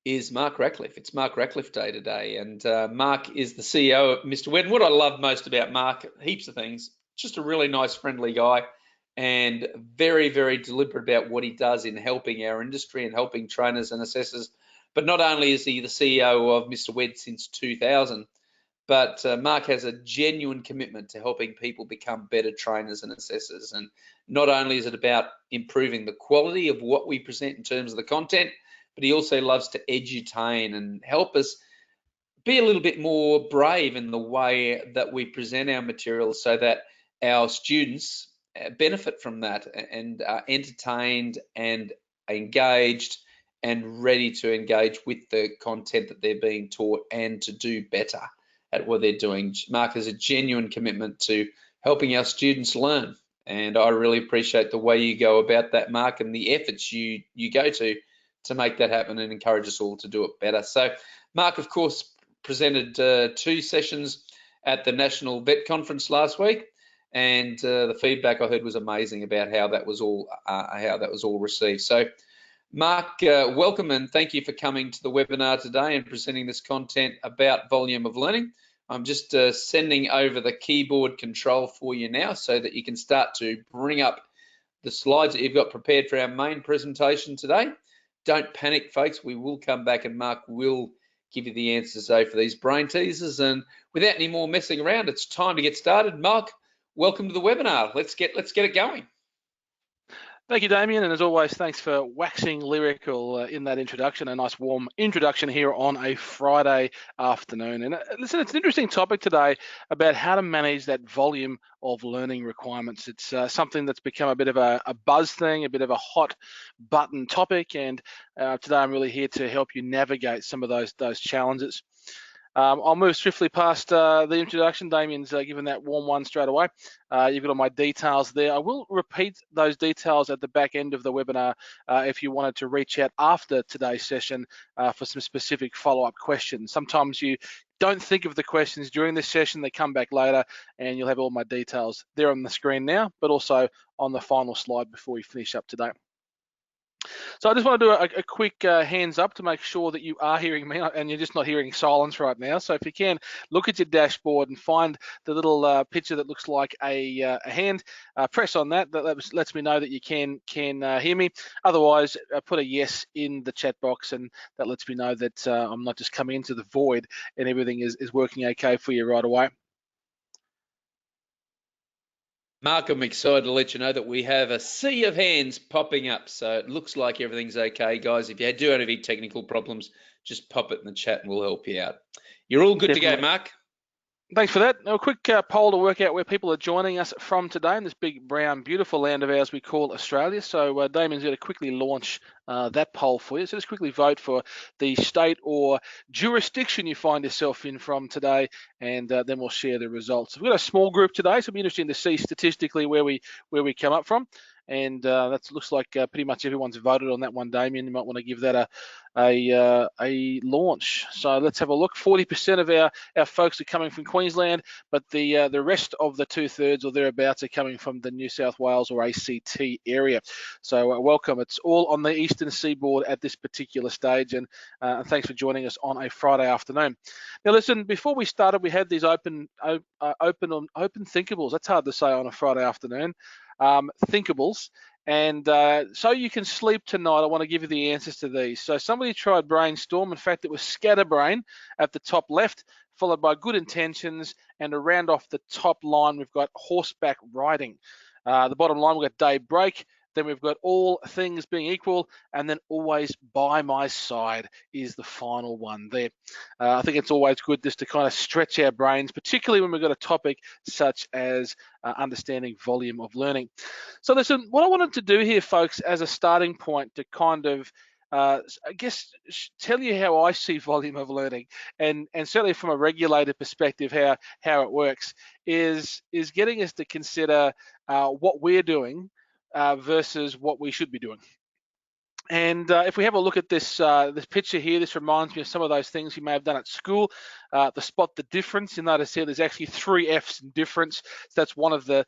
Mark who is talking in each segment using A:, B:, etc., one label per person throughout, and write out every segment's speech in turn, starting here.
A: is Mark Ratcliffe. It's Mark Ratcliffe Day today, and Mark is the CEO of Mr. Wed. And what I love most about Mark, heaps of things, just a really nice, friendly guy, and very, very deliberate about what he does in helping our industry and helping trainers and assessors. But not only is he the CEO of Mr. Wed since 2000, but Mark has a genuine commitment to helping people become better trainers and assessors. And not only is it about improving the quality of what we present in terms of the content, but he also loves to edutain and help us be a little bit more brave in the way that we present our materials so that our students benefit from that and are entertained and engaged and ready to engage with the content that they're being taught and to do better at what they're doing. Mark has a genuine commitment to helping our students learn, and I really appreciate the way you go about that, Mark, and the efforts you go to make that happen and encourage us all to do it better. So Mark, of course, presented 2 sessions at the National Vet Conference last week, and the feedback I heard was amazing about how that was all received. So Mark, welcome and thank you for coming to the webinar today and presenting this content about volume of learning. I'm just sending over the keyboard control for you now so that you can start to bring up the slides that you've got prepared for our main presentation today. Don't panic, folks. We will come back and Mark will give you the answers for these brain teasers. And without any more messing around, it's time to get started. Mark, welcome to the webinar. Let's get it going.
B: Thank you, Damien, and as always, thanks for waxing lyrical in that introduction. A nice warm introduction here on a Friday afternoon. And listen, it's an interesting topic today about how to manage that volume of learning requirements. It's something that's become a bit of a buzz thing, a bit of a hot button topic, and today I'm really here to help you navigate some of those challenges. I'll move swiftly past the introduction. Damien's given that warm one straight away. You've got all my details there. I will repeat those details at the back end of the webinar if you wanted to reach out after today's session for some specific follow-up questions. Sometimes you don't think of the questions during this session, they come back later, and you'll have all my details there on the screen now, but also on the final slide before we finish up today. So I just want to do a quick hands up to make sure that you are hearing me and you're just not hearing silence right now. So if you can, look at your dashboard and find the little picture that looks like a hand. Press on that. That lets me know that you can hear me. Otherwise, put a yes in the chat box, and that lets me know that I'm not just coming into the void and everything is working okay for you right away.
A: Mark, I'm excited to let you know that we have a sea of hands popping up. So it looks like everything's okay, guys. If you do have any technical problems, just pop it in the chat and we'll help you out. You're all good Definitely. To go, Mark.
B: Thanks for that. Now, a quick poll to work out where people are joining us from today in this big, brown, beautiful land of ours we call Australia. So Damien's going to quickly launch that poll for you. So just quickly vote for the state or jurisdiction you find yourself in from today, and then we'll share the results. We've got a small group today, so it'll be interesting to see statistically where we come up from. And that looks like pretty much everyone's voted on that one, Damien. You might want to give that a launch. So let's have a look. 40% of our folks are coming from Queensland, but the rest of the 2/3 or thereabouts are coming from the New South Wales or ACT area. So welcome. It's all on the eastern seaboard at this particular stage, and thanks for joining us on a Friday afternoon. Now listen, before we started, we had these open thinkables. That's hard to say on a Friday afternoon. Thinkables, and so you can sleep tonight. I want to give you the answers to these. So somebody tried brainstorm. In fact, it was scatterbrain at the top left, followed by good intentions, and to round off the top line, we've got horseback riding. The bottom line, we've got day break. Then we've got all things being equal, and then always by my side is the final one there. I think it's always good just to kind of stretch our brains, particularly when we've got a topic such as understanding volume of learning. So listen, what I wanted to do here, folks, as a starting point to kind of I guess tell you how I see volume of learning, and certainly from a regulator perspective, how it works is getting us to consider what we're doing versus what we should be doing. And if we have a look at this picture here, this reminds me of some of those things you may have done at school. To spot the difference, you notice here there's actually 3 F's in difference. So that's one of the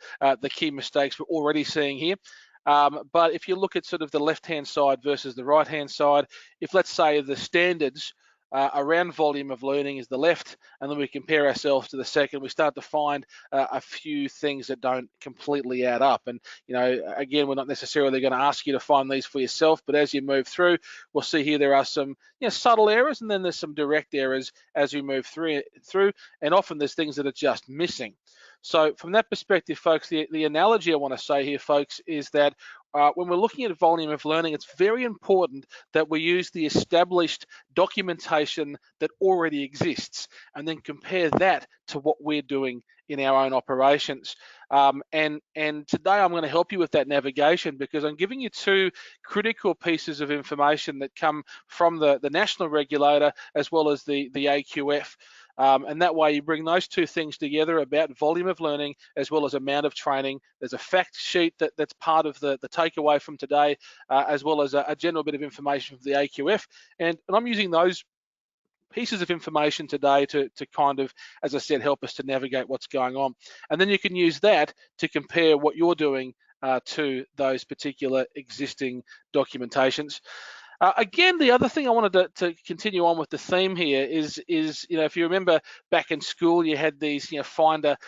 B: key mistakes we're already seeing here. But if you look at sort of the left-hand side versus the right-hand side, if let's say the standards around volume of learning is the left, and then we compare ourselves to the second, we start to find a few things that don't completely add up. And, you know, again, we're not necessarily going to ask you to find these for yourself, but as you move through, we'll see here there are some, you know, subtle errors, and then there's some direct errors as we move through, and often there's things that are just missing. So from that perspective, folks, the analogy I want to say here, folks, is that when we're looking at volume of learning, it's very important that we use the established documentation that already exists and then compare that to what we're doing in our own operations. And today I'm going to help you with that navigation, because I'm giving you two critical pieces of information that come from the national regulator as well as the AQF. And that way you bring those two things together about volume of learning as well as amount of training. There's a fact sheet that's part of the takeaway from today, as well as a general bit of information from the AQF. And I'm using those pieces of information today to kind of, as I said, help us to navigate what's going on. And then you can use that to compare what you're doing to those particular existing documentations. Again, the other thing I wanted to continue on with the theme here is you know, if you remember back in school, you had these, you know, find a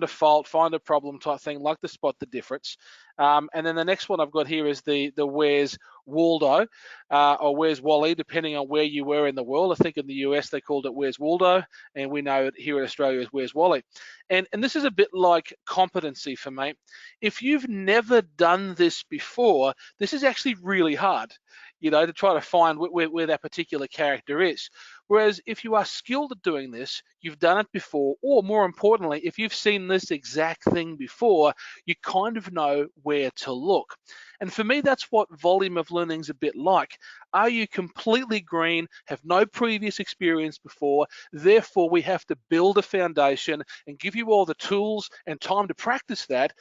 B: fault, find a problem type thing, like to spot the difference. And then the next one I've got here is the Where's Waldo or Where's Wally, depending on where you were in the world. I think in the US they called it Where's Waldo, and we know it here in Australia is Where's Wally. And this is a bit like competency for me. If you've never done this before, this is actually really hard, you know, to try to find where that particular character is. Whereas if you are skilled at doing this, you've done it before, or more importantly, if you've seen this exact thing before, you kind of know where to look. And for me, that's what volume of learning is a bit like. Are you completely green, have no previous experience before, therefore we have to build a foundation and give you all the tools and time to practice that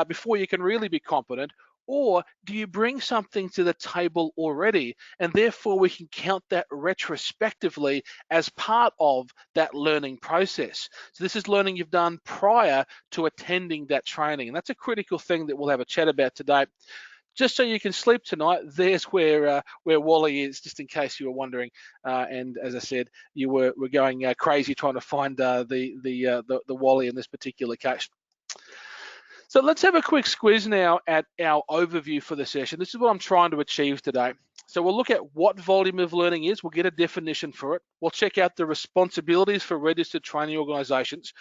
B: before you can really be competent? Or do you bring something to the table already, and therefore we can count that retrospectively as part of that learning process? So this is learning you've done prior to attending that training, and that's a critical thing that we'll have a chat about today. Just so you can sleep tonight, there's where Wally is, just in case you were wondering. And as I said, you were going crazy trying to find the Wally in this particular case. So let's have a quick squiz now at our overview for the session. This is what I'm trying to achieve today. So we'll look at what volume of learning is. We'll get a definition for it. We'll check out the responsibilities for registered training organisations.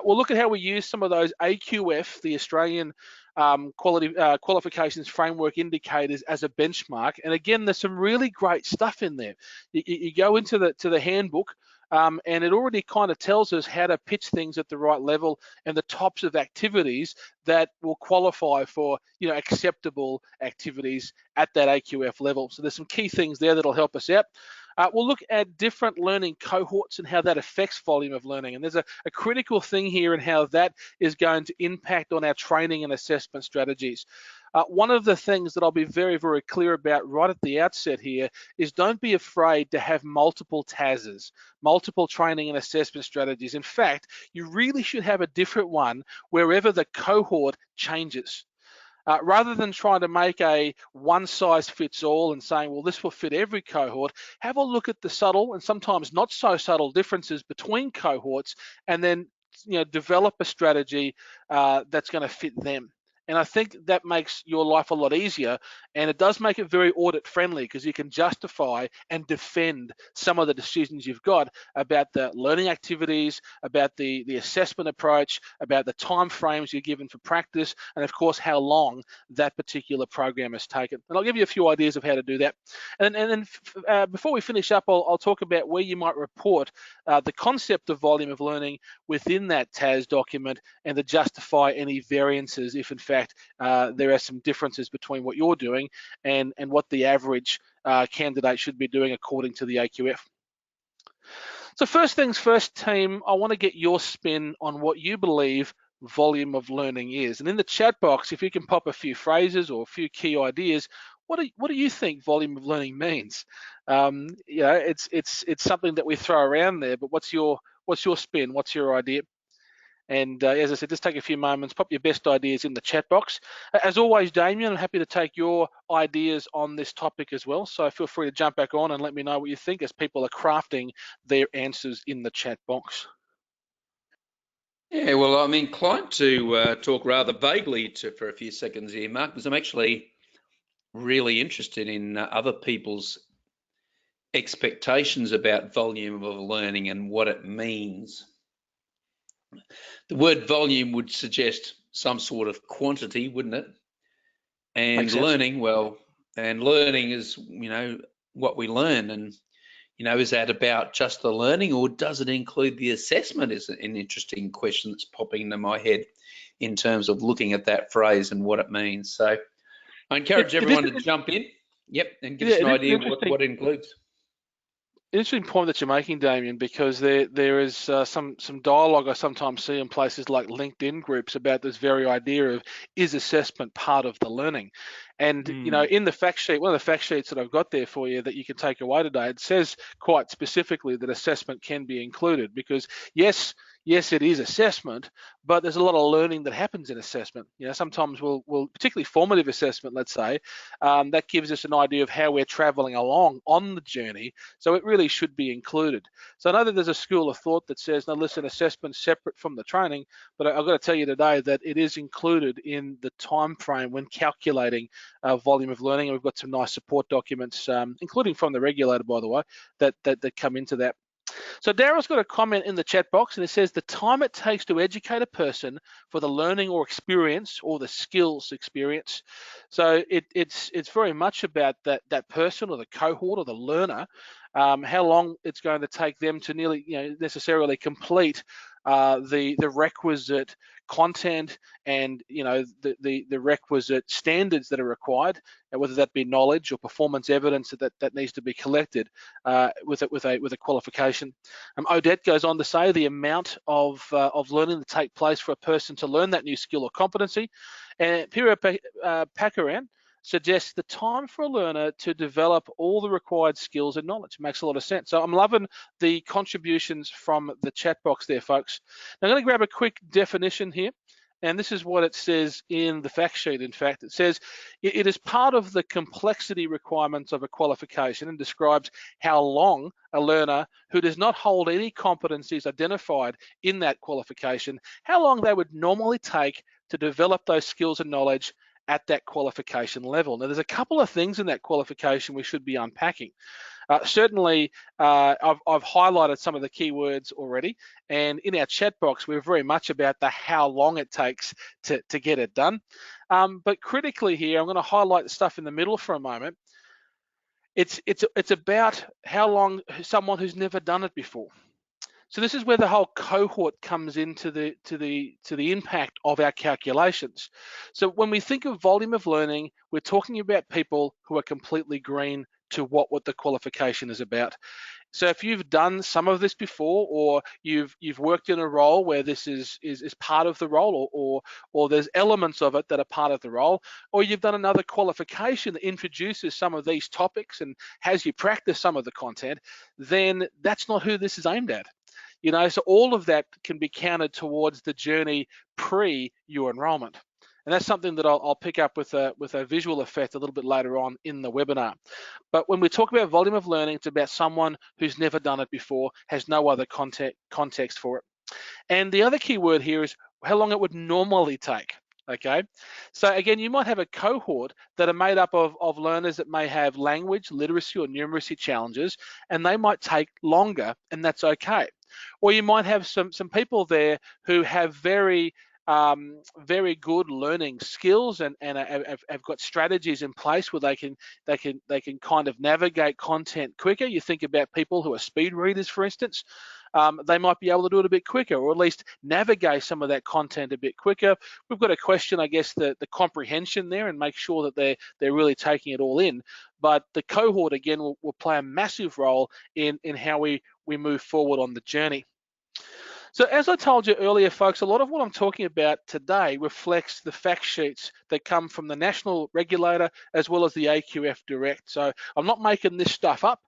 B: We'll look at how we use some of those AQF, the Australian Qualifications Framework indicators, as a benchmark. And again, there's some really great stuff in there. You go into the handbook, and it already kind of tells us how to pitch things at the right level and the types of activities that will qualify for, you know, acceptable activities at that AQF level. So there's some key things there that'll help us out. We'll look at different learning cohorts and how that affects volume of learning. And there's a critical thing here in how that is going to impact on our training and assessment strategies. One of the things that I'll be very, very clear about right at the outset here is don't be afraid to have multiple TASs, multiple training and assessment strategies. In fact, you really should have a different one wherever the cohort changes. Rather than trying to make a one-size-fits-all and saying, well, this will fit every cohort, have a look at the subtle and sometimes not so subtle differences between cohorts, and then, you know, develop a strategy that's going to fit them. And I think that makes your life a lot easier, and it does make it very audit friendly, because you can justify and defend some of the decisions you've got about the learning activities, about the assessment approach, about the time frames you're given for practice, and of course how long that particular program has taken. And I'll give you a few ideas of how to do that. And then before we finish up, I'll talk about where you might report the concept of volume of learning within that TAS document, and to justify any variances if in fact there are some differences between what you're doing and what the average candidate should be doing according to the AQF. So first things first, team, I want to get your spin on what you believe volume of learning is. And in the chat box, if you can pop a few phrases or a few key ideas, what do you think volume of learning means? You know, it's something that we throw around there, but what's your spin? What's your idea? And as I said, just take a few moments, pop your best ideas in the chat box. As always, Damien, I'm happy to take your ideas on this topic as well. So feel free to jump back on and let me know what you think as people are crafting their answers in the chat box.
A: Yeah, well, I'm inclined to talk rather vaguely for a few seconds here, Mark, because I'm actually really interested in other people's expectations about volume of learning and what it means. The word volume would suggest some sort of quantity, wouldn't it? And learning, well, and learning is, what we learn. And, is that about just the learning, or does it include the assessment? Is an interesting question that's popping into my head in terms of looking at that phrase and what it means. So I encourage everyone to jump in, and give us an idea what it includes.
B: Interesting point that you're making, Damien, because there is some dialogue I sometimes see in places like LinkedIn groups about this very idea of, is assessment part of the learning? And in the fact sheet, one of the fact sheets that I've got there for you that you can take away today, it says quite specifically that assessment can be included, because yes, it is assessment, but there's a lot of learning that happens in assessment. Sometimes we'll particularly formative assessment, let's say, that gives us an idea of how we're traveling along on the journey. So it really should be included. So I know that there's a school of thought that says, no, listen, assessment's separate from the training, but I've got to tell you today that it is included in the time frame when calculating volume of learning. And we've got some nice support documents, including from the regulator, by the way, that come into that. So Daryl's got a comment in the chat box, and it says the time it takes to educate a person for the learning or experience, or the skills experience. So it's very much about that person or the cohort or the learner, how long it's going to take them to necessarily complete the requisite content and the requisite standards that are required, whether that be knowledge or performance evidence that needs to be collected with a qualification. Odette goes on to say the amount of learning to take place for a person to learn that new skill or competency, and Pira Pakaran suggests the time for a learner to develop all the required skills and knowledge. Makes a lot of sense. So I'm loving the contributions from the chat box there, folks. Now I'm going to grab a quick definition here, and this is what it says in the fact sheet. In fact, it says it is part of the complexity requirements of a qualification, and describes how long a learner who does not hold any competencies identified in that qualification, how long they would normally take to develop those skills and knowledge at that qualification level. Now, there's a couple of things in that qualification we should be unpacking. Certainly, I've highlighted some of the keywords already, and in our chat box, we're very much about the how long it takes to get it done. But critically here, I'm going to highlight the stuff in the middle for a moment. It's about how long someone who's never done it before. So this is where the whole cohort comes into the impact of our calculations. So when we think of volume of learning, we're talking about people who are completely green to what the qualification is about. So if you've done some of this before, or you've worked in a role where this is part of the role, or there's elements of it that are part of the role, or you've done another qualification that introduces some of these topics and has you practice some of the content, then that's not who this is aimed at. So all of that can be counted towards the journey pre your enrollment. And that's something that I'll pick up with a visual effect a little bit later on in the webinar. But when we talk about volume of learning, it's about someone who's never done it before, has no other context for it. And the other key word here is how long it would normally take. Okay, so again, you might have a cohort that are made up of learners that may have language, literacy, or numeracy challenges, and they might take longer, and that's okay. Or you might have some people there who have very good learning skills and have got strategies in place where they can kind of navigate content quicker. You think about people who are speed readers, for instance. They might be able to do it a bit quicker, or at least navigate some of that content a bit quicker. We've got to question, I guess, the comprehension there and make sure that they're really taking it all in. But the cohort, again, will play a massive role in how we move forward on the journey. So as I told you earlier, folks, a lot of what I'm talking about today reflects the fact sheets that come from the national regulator as well as the AQF Direct. So I'm not making this stuff up.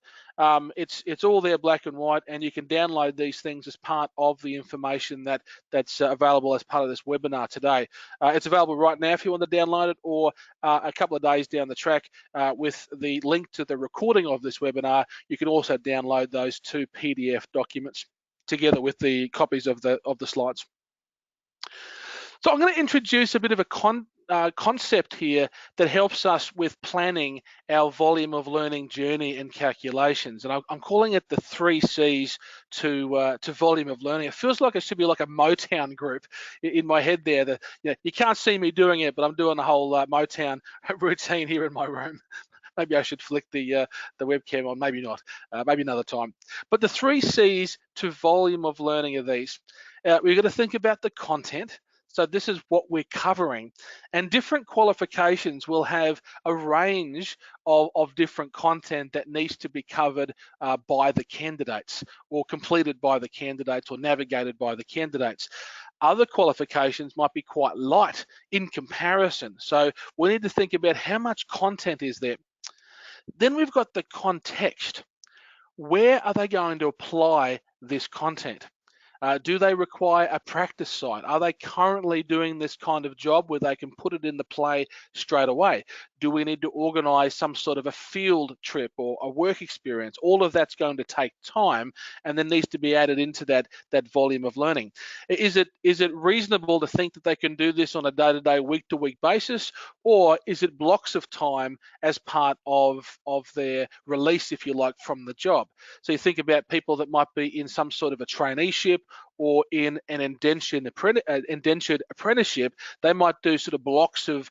B: It's all there, black and white, and you can download these things as part of the information that's available as part of this webinar today. It's available right now if you want to download it, or a couple of days down the track with the link to the recording of this webinar. You can also download those 2 PDF documents together with the copies of the slides. So I'm going to introduce a bit of a concept here that helps us with planning our volume of learning journey and calculations, and I'm calling it the 3 C's to volume of learning. It feels like it should be like a Motown group in my head there. You can't see me doing it, but I'm doing the whole Motown routine here in my room. Maybe I should flick the webcam on, maybe not, maybe another time. But the 3 C's to volume of learning are these. We've got to think about the content. So this is what we're covering. And different qualifications will have a range of different content that needs to be covered by the candidates, or completed by the candidates, or navigated by the candidates. Other qualifications might be quite light in comparison. So we need to think about how much content is there. Then we've got the context. Where are they going to apply this content? Do they require a practice site? Are they currently doing this kind of job where they can put it into play straight away? Do we need to organize some sort of a field trip or a work experience? All of that's going to take time, and then needs to be added into that volume of learning. Is it reasonable to think that they can do this on a day-to-day, week-to-week basis, or is it blocks of time as part of their release, if you like, from the job? So you think about people that might be in some sort of a traineeship or in an indentured apprenticeship. They might do sort of blocks of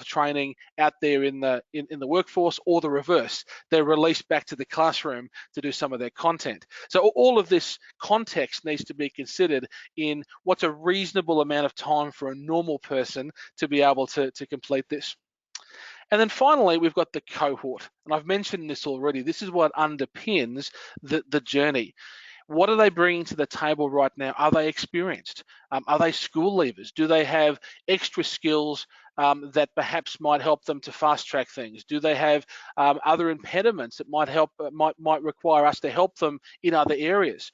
B: training out there in the workforce, or the reverse. They're released back to the classroom to do some of their content. So all of this context needs to be considered in what's a reasonable amount of time for a normal person to be able to complete this. And then finally, we've got the cohort. And I've mentioned this already. This is what underpins the journey. What are they bringing to the table right now? Are they experienced? Are they school leavers? Do they have extra skills that perhaps might help them to fast track things? Do they have other impediments that might require us to help them in other areas?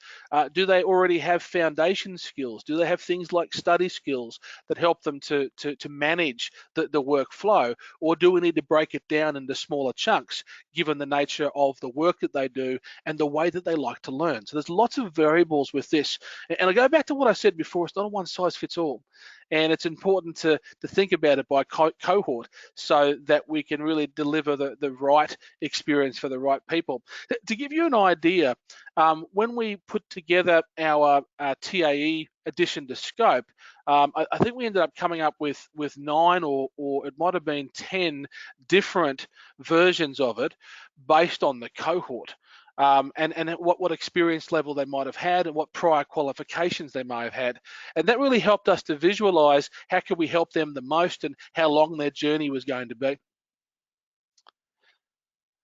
B: Do they already have foundation skills? Do they have things like study skills that help them to manage the workflow? Or do we need to break it down into smaller chunks, given the nature of the work that they do and the way that they like to learn? So there's lots of variables with this. And I go back to what I said before, it's not a one size fits all. And it's important to think about it by cohort, so that we can really deliver the right experience for the right people. To give you an idea, when we put together our TAE addition to scope, I think we ended up coming up with 9 or it might have been 10 different versions of it based on the cohort. And what experience level they might have had, and what prior qualifications they may have had. And that really helped us to visualize how could we help them the most and how long their journey was going to be.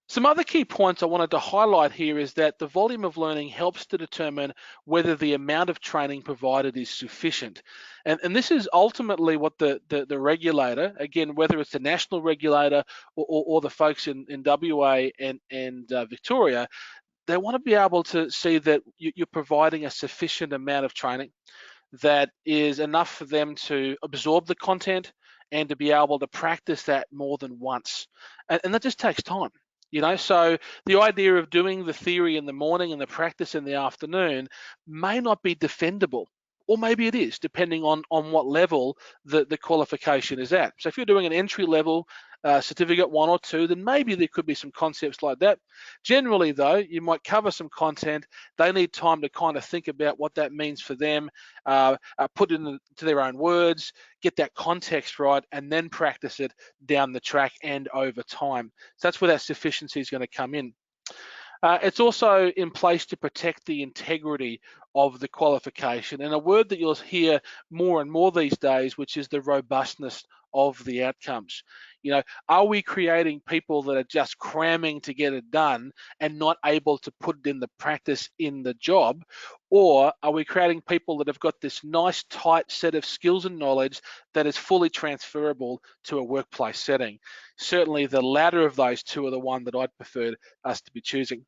B: Some other key points I wanted to highlight here is that the volume of learning helps to determine whether the amount of training provided is sufficient. And this is ultimately what the regulator, again, whether it's the national regulator or the folks in WA and Victoria, they want to be able to see that you're providing a sufficient amount of training that is enough for them to absorb the content and to be able to practice that more than once. And that just takes time. So the idea of doing the theory in the morning and the practice in the afternoon may not be defendable, or maybe it is, depending on what level the qualification is at. So if you're doing an entry level certificate 1 or 2, then maybe there could be some concepts like that. Generally though, you might cover some content. They need time to kind of think about what that means for them, put it into their own words, get that context right, and then practice it down the track and over time. So that's where that sufficiency is going to come in. It's also in place to protect the integrity of the qualification, and a word that you'll hear more and more these days, which is the robustness of the outcomes. Are we creating people that are just cramming to get it done and not able to put it in the practice in the job? Or are we creating people that have got this nice tight set of skills and knowledge that is fully transferable to a workplace setting? Certainly the latter of those two are the one that I'd prefer us to be choosing.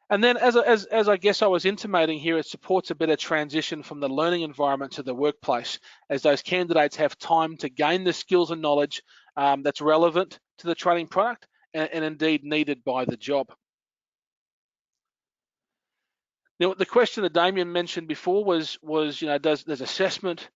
B: And then as I guess I was intimating here, it supports a better transition from the learning environment to the workplace, as those candidates have time to gain the skills and knowledge that's relevant to the training product and indeed needed by the job. Now, the question that Damien mentioned before was does assessment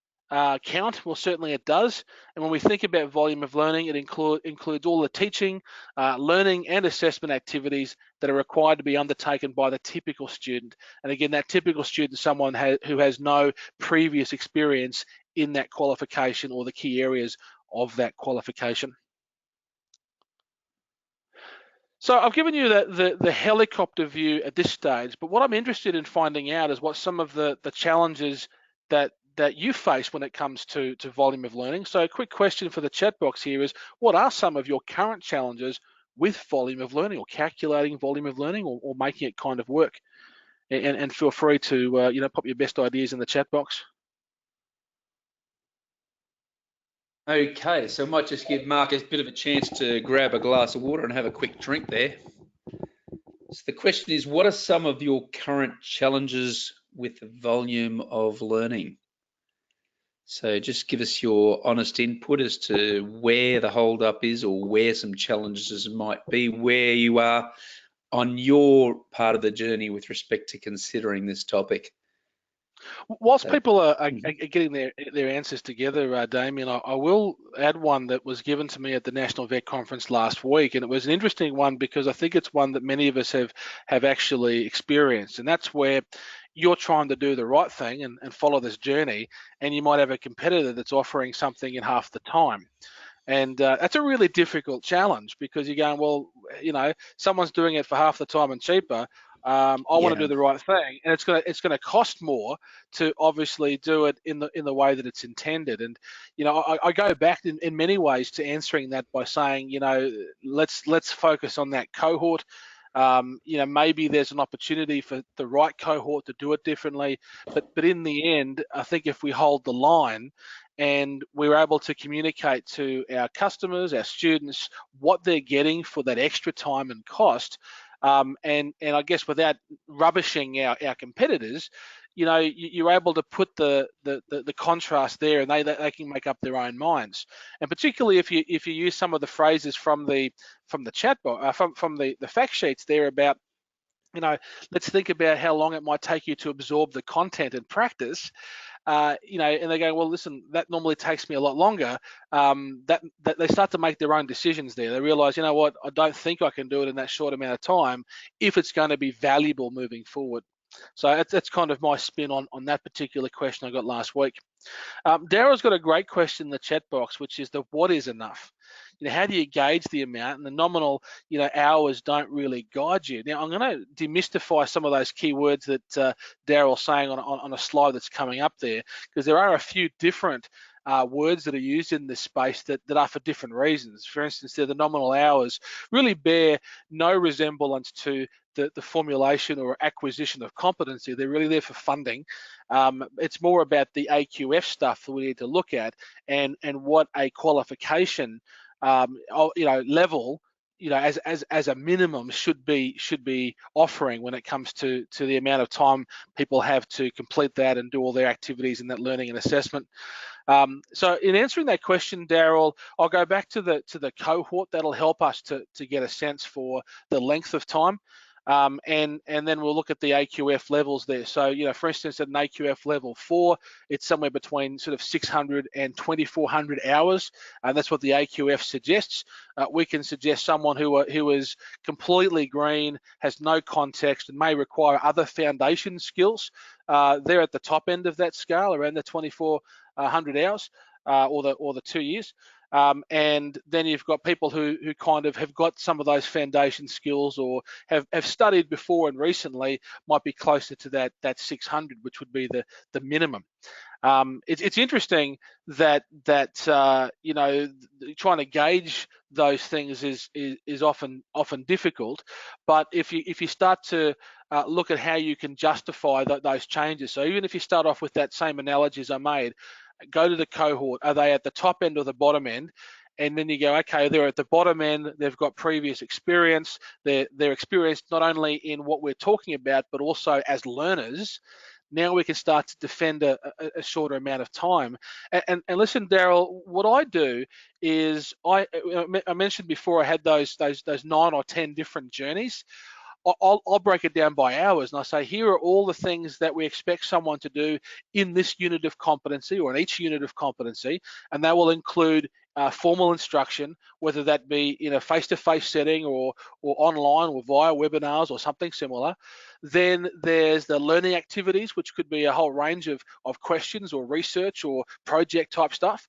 B: count? Well, certainly it does. And when we think about volume of learning, it includes all the teaching, learning and assessment activities that are required to be undertaken by the typical student. And again, that typical student is someone who has no previous experience in that qualification or the key areas of that qualification. So I've given you the helicopter view at this stage, but what I'm interested in finding out is what some of the challenges that you face when it comes to volume of learning. So a quick question for the chat box here is, what are some of your current challenges with volume of learning, or calculating volume of learning, or making it kind of work? And feel free to pop your best ideas in the chat box.
A: Okay, so I might just give Mark a bit of a chance to grab a glass of water and have a quick drink there. So the question is, what are some of your current challenges with the volume of learning? So just give us your honest input as to where the holdup is, or where some challenges might be, where you are on your part of the journey with respect to considering this topic.
B: Whilst people are getting their answers together, Damien, I will add one that was given to me at the National Vet Conference last week, and it was an interesting one because I think it's one that many of us have actually experienced, and that's where you're trying to do the right thing and follow this journey, and you might have a competitor that's offering something in half the time. And that's a really difficult challenge, because you're going, well, someone's doing it for half the time and cheaper. I want to do the right thing, and it's going to cost more to obviously do it in the way that it's intended. And I go back in many ways to answering that by saying, let's focus on that cohort. Maybe there's an opportunity for the right cohort to do it differently, but in the end, I think if we hold the line and we're able to communicate to our customers, our students, what they're getting for that extra time and cost, and I guess without rubbishing our competitors, you're able to put the contrast there, and they can make up their own minds. And particularly if you use some of the phrases from the chat box, from the fact sheets there about, let's think about how long it might take you to absorb the content and practice. And they go, well, listen, that normally takes me a lot longer. That they start to make their own decisions there. They realize, what, I don't think I can do it in that short amount of time if it's going to be valuable moving forward. So that's kind of my spin on that particular question I got last week. Daryl's got a great question in the chat box, which is what is enough? How do you gauge the amount? And the nominal, hours don't really guide you. Now, I'm going to demystify some of those key words that Daryl's saying on a slide that's coming up there, because there are a few different words that are used in this space that are for different reasons. For instance, the nominal hours really bear no resemblance to the formulation or acquisition of competency. They're really there for funding. It's more about the AQF stuff that we need to look at, and what a qualification level, as a minimum should be offering when it comes to the amount of time people have to complete that and do all their activities in that learning and assessment. So in answering that question, Daryl, I'll go back to the cohort. That'll help us to get a sense for the length of time. And then we'll look at the AQF levels there. So, for instance, at an AQF level 4, it's somewhere between sort of 600 and 2,400 hours, and that's what the AQF suggests. We can suggest someone who is completely green, has no context, and may require other foundation skills. They're at the top end of that scale, around the 2,400 hours. Or the 2 years. And then you've got people who kind of have got some of those foundation skills or have studied before and recently might be closer to that 600, which would be the minimum. It's interesting that you know, trying to gauge those things is often difficult, but if you start to look at how you can justify those changes, so even if you start off with that same analogy as I made, go to the cohort, are they at the top end or the bottom end? And then you go, okay, they're at the bottom end, they've got previous experience, they're experienced not only in what we're talking about, but also as learners. Now we can start to defend a shorter amount of time. And listen, Daryl, what I do is I mentioned before I had those 9 or 10 different journeys. I'll break it down by hours, and I say, here are all the things that we expect someone to do in this unit of competency or in each unit of competency, and that will include formal instruction, whether that be in a face-to-face setting or online or via webinars or something similar. Then there's the learning activities, which could be a whole range of questions or research or project type stuff.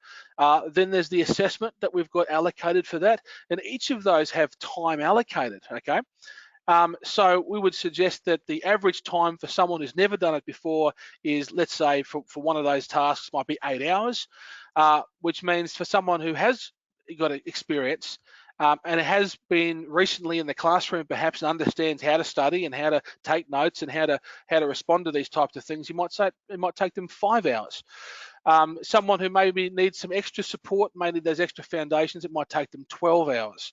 B: Then there's the assessment that we've got allocated for that, and each of those have time allocated, okay? So we would suggest that the average time for someone who's never done it before is, let's say, for one of those tasks might be 8 hours, which means for someone who has got experience and has been recently in the classroom perhaps and understands how to study and how to take notes and how to respond to these types of things, you might say it might take them 5 hours. Someone who maybe needs some extra support, maybe those extra foundations, it might take them 12 hours.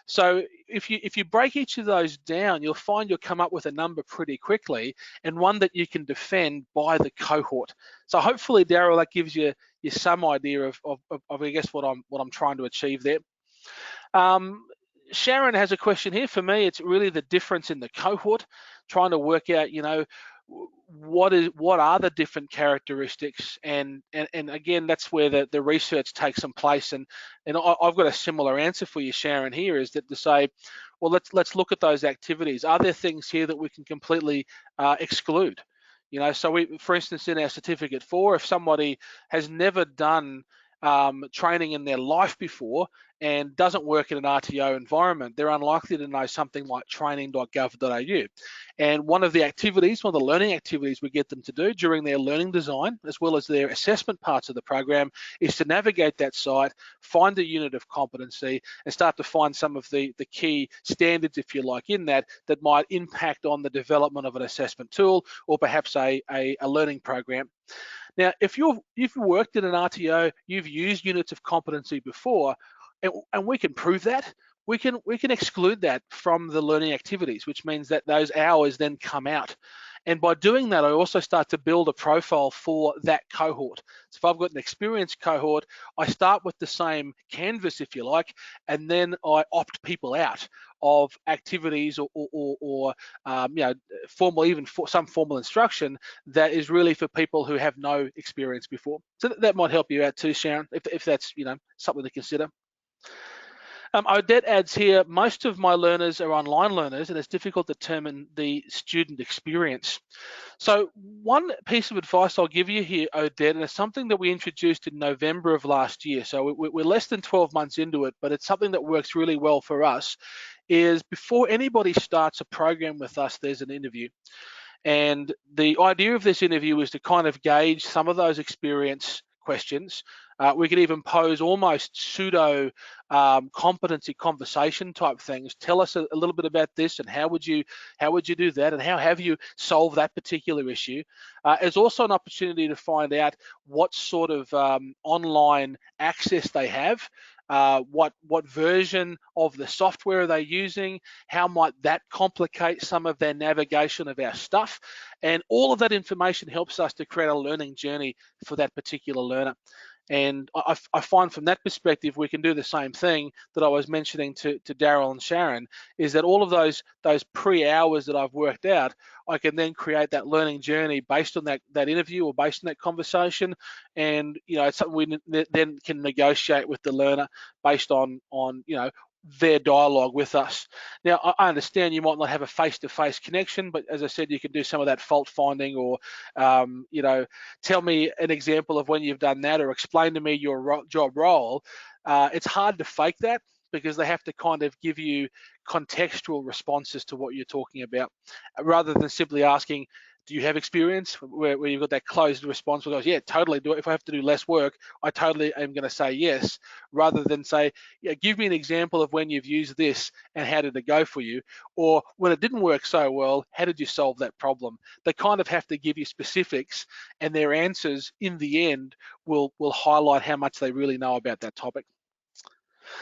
B: So if you break each of those down, you'll find you'll come up with a number pretty quickly, and one that you can defend by the cohort. So hopefully, Daryl, that gives you some idea of I guess what I'm trying to achieve there. Sharon has a question here. For me, it's really the difference in the cohort, trying to work out, you know, what are the different characteristics, and again, that's where the research takes some place, and I've got a similar answer for you, Sharon, here, is that to say, well, let's look at those activities. Are there things here that we can completely exclude? You know, so for instance, in our certificate 4, if somebody has never done training in their life before and doesn't work in an RTO environment, they're unlikely to know something like training.gov.au. And one of the activities, one of the learning activities we get them to do during their learning design, as well as their assessment parts of the program, is to navigate that site, find a unit of competency, and start to find some of the key standards, if you like, in that might impact on the development of an assessment tool or perhaps a learning program. Now, if you've worked in an RTO, you've used units of competency before, and we can prove that, we can exclude that from the learning activities, which means that those hours then come out. And by doing that, I also start to build a profile for that cohort. So if I've got an experienced cohort, I start with the same canvas, if you like, and then I opt people out of activities or you know, some formal instruction that is really for people who have no experience before. So that might help you out too, Sharon, if that's, you know, something to consider. Odette adds here, most of my learners are online learners and it's difficult to determine the student experience. So one piece of advice I'll give you here, Odette, and it's something that we introduced in November of last year, so we're less than 12 months into it, but it's something that works really well for us, is before anybody starts a program with us, there's an interview. And the idea of this interview is to kind of gauge some of those experience questions. We could even pose almost pseudo competency conversation type things. Tell us a little bit about this, and how would you do that, and how have you solved that particular issue. It's also an opportunity to find out what sort of online access they have. What version of the software are they using? How might that complicate some of their navigation of our stuff? And all of that information helps us to create a learning journey for that particular learner. And I find from that perspective, we can do the same thing that I was mentioning to Daryl and Sharon, is that all of those pre-hours that I've worked out, I can then create that learning journey based on that interview or based on that conversation. And, you know, it's something we then can negotiate with the learner based on you know, their dialogue with us. Now, I understand you might not have a face-to-face connection, but as I said, you can do some of that fault finding, or you know, tell me an example of when you've done that, or explain to me your job role. It's hard to fake that because they have to kind of give you contextual responses to what you're talking about, rather than simply asking, do you have experience, where you've got that closed response where it goes, yeah, totally do it. If I have to do less work, I totally am going to say yes, rather than say, yeah, give me an example of when you've used this and how did it go for you, or when it didn't work so well, how did you solve that problem? They kind of have to give you specifics, and their answers in the end will highlight how much they really know about that topic.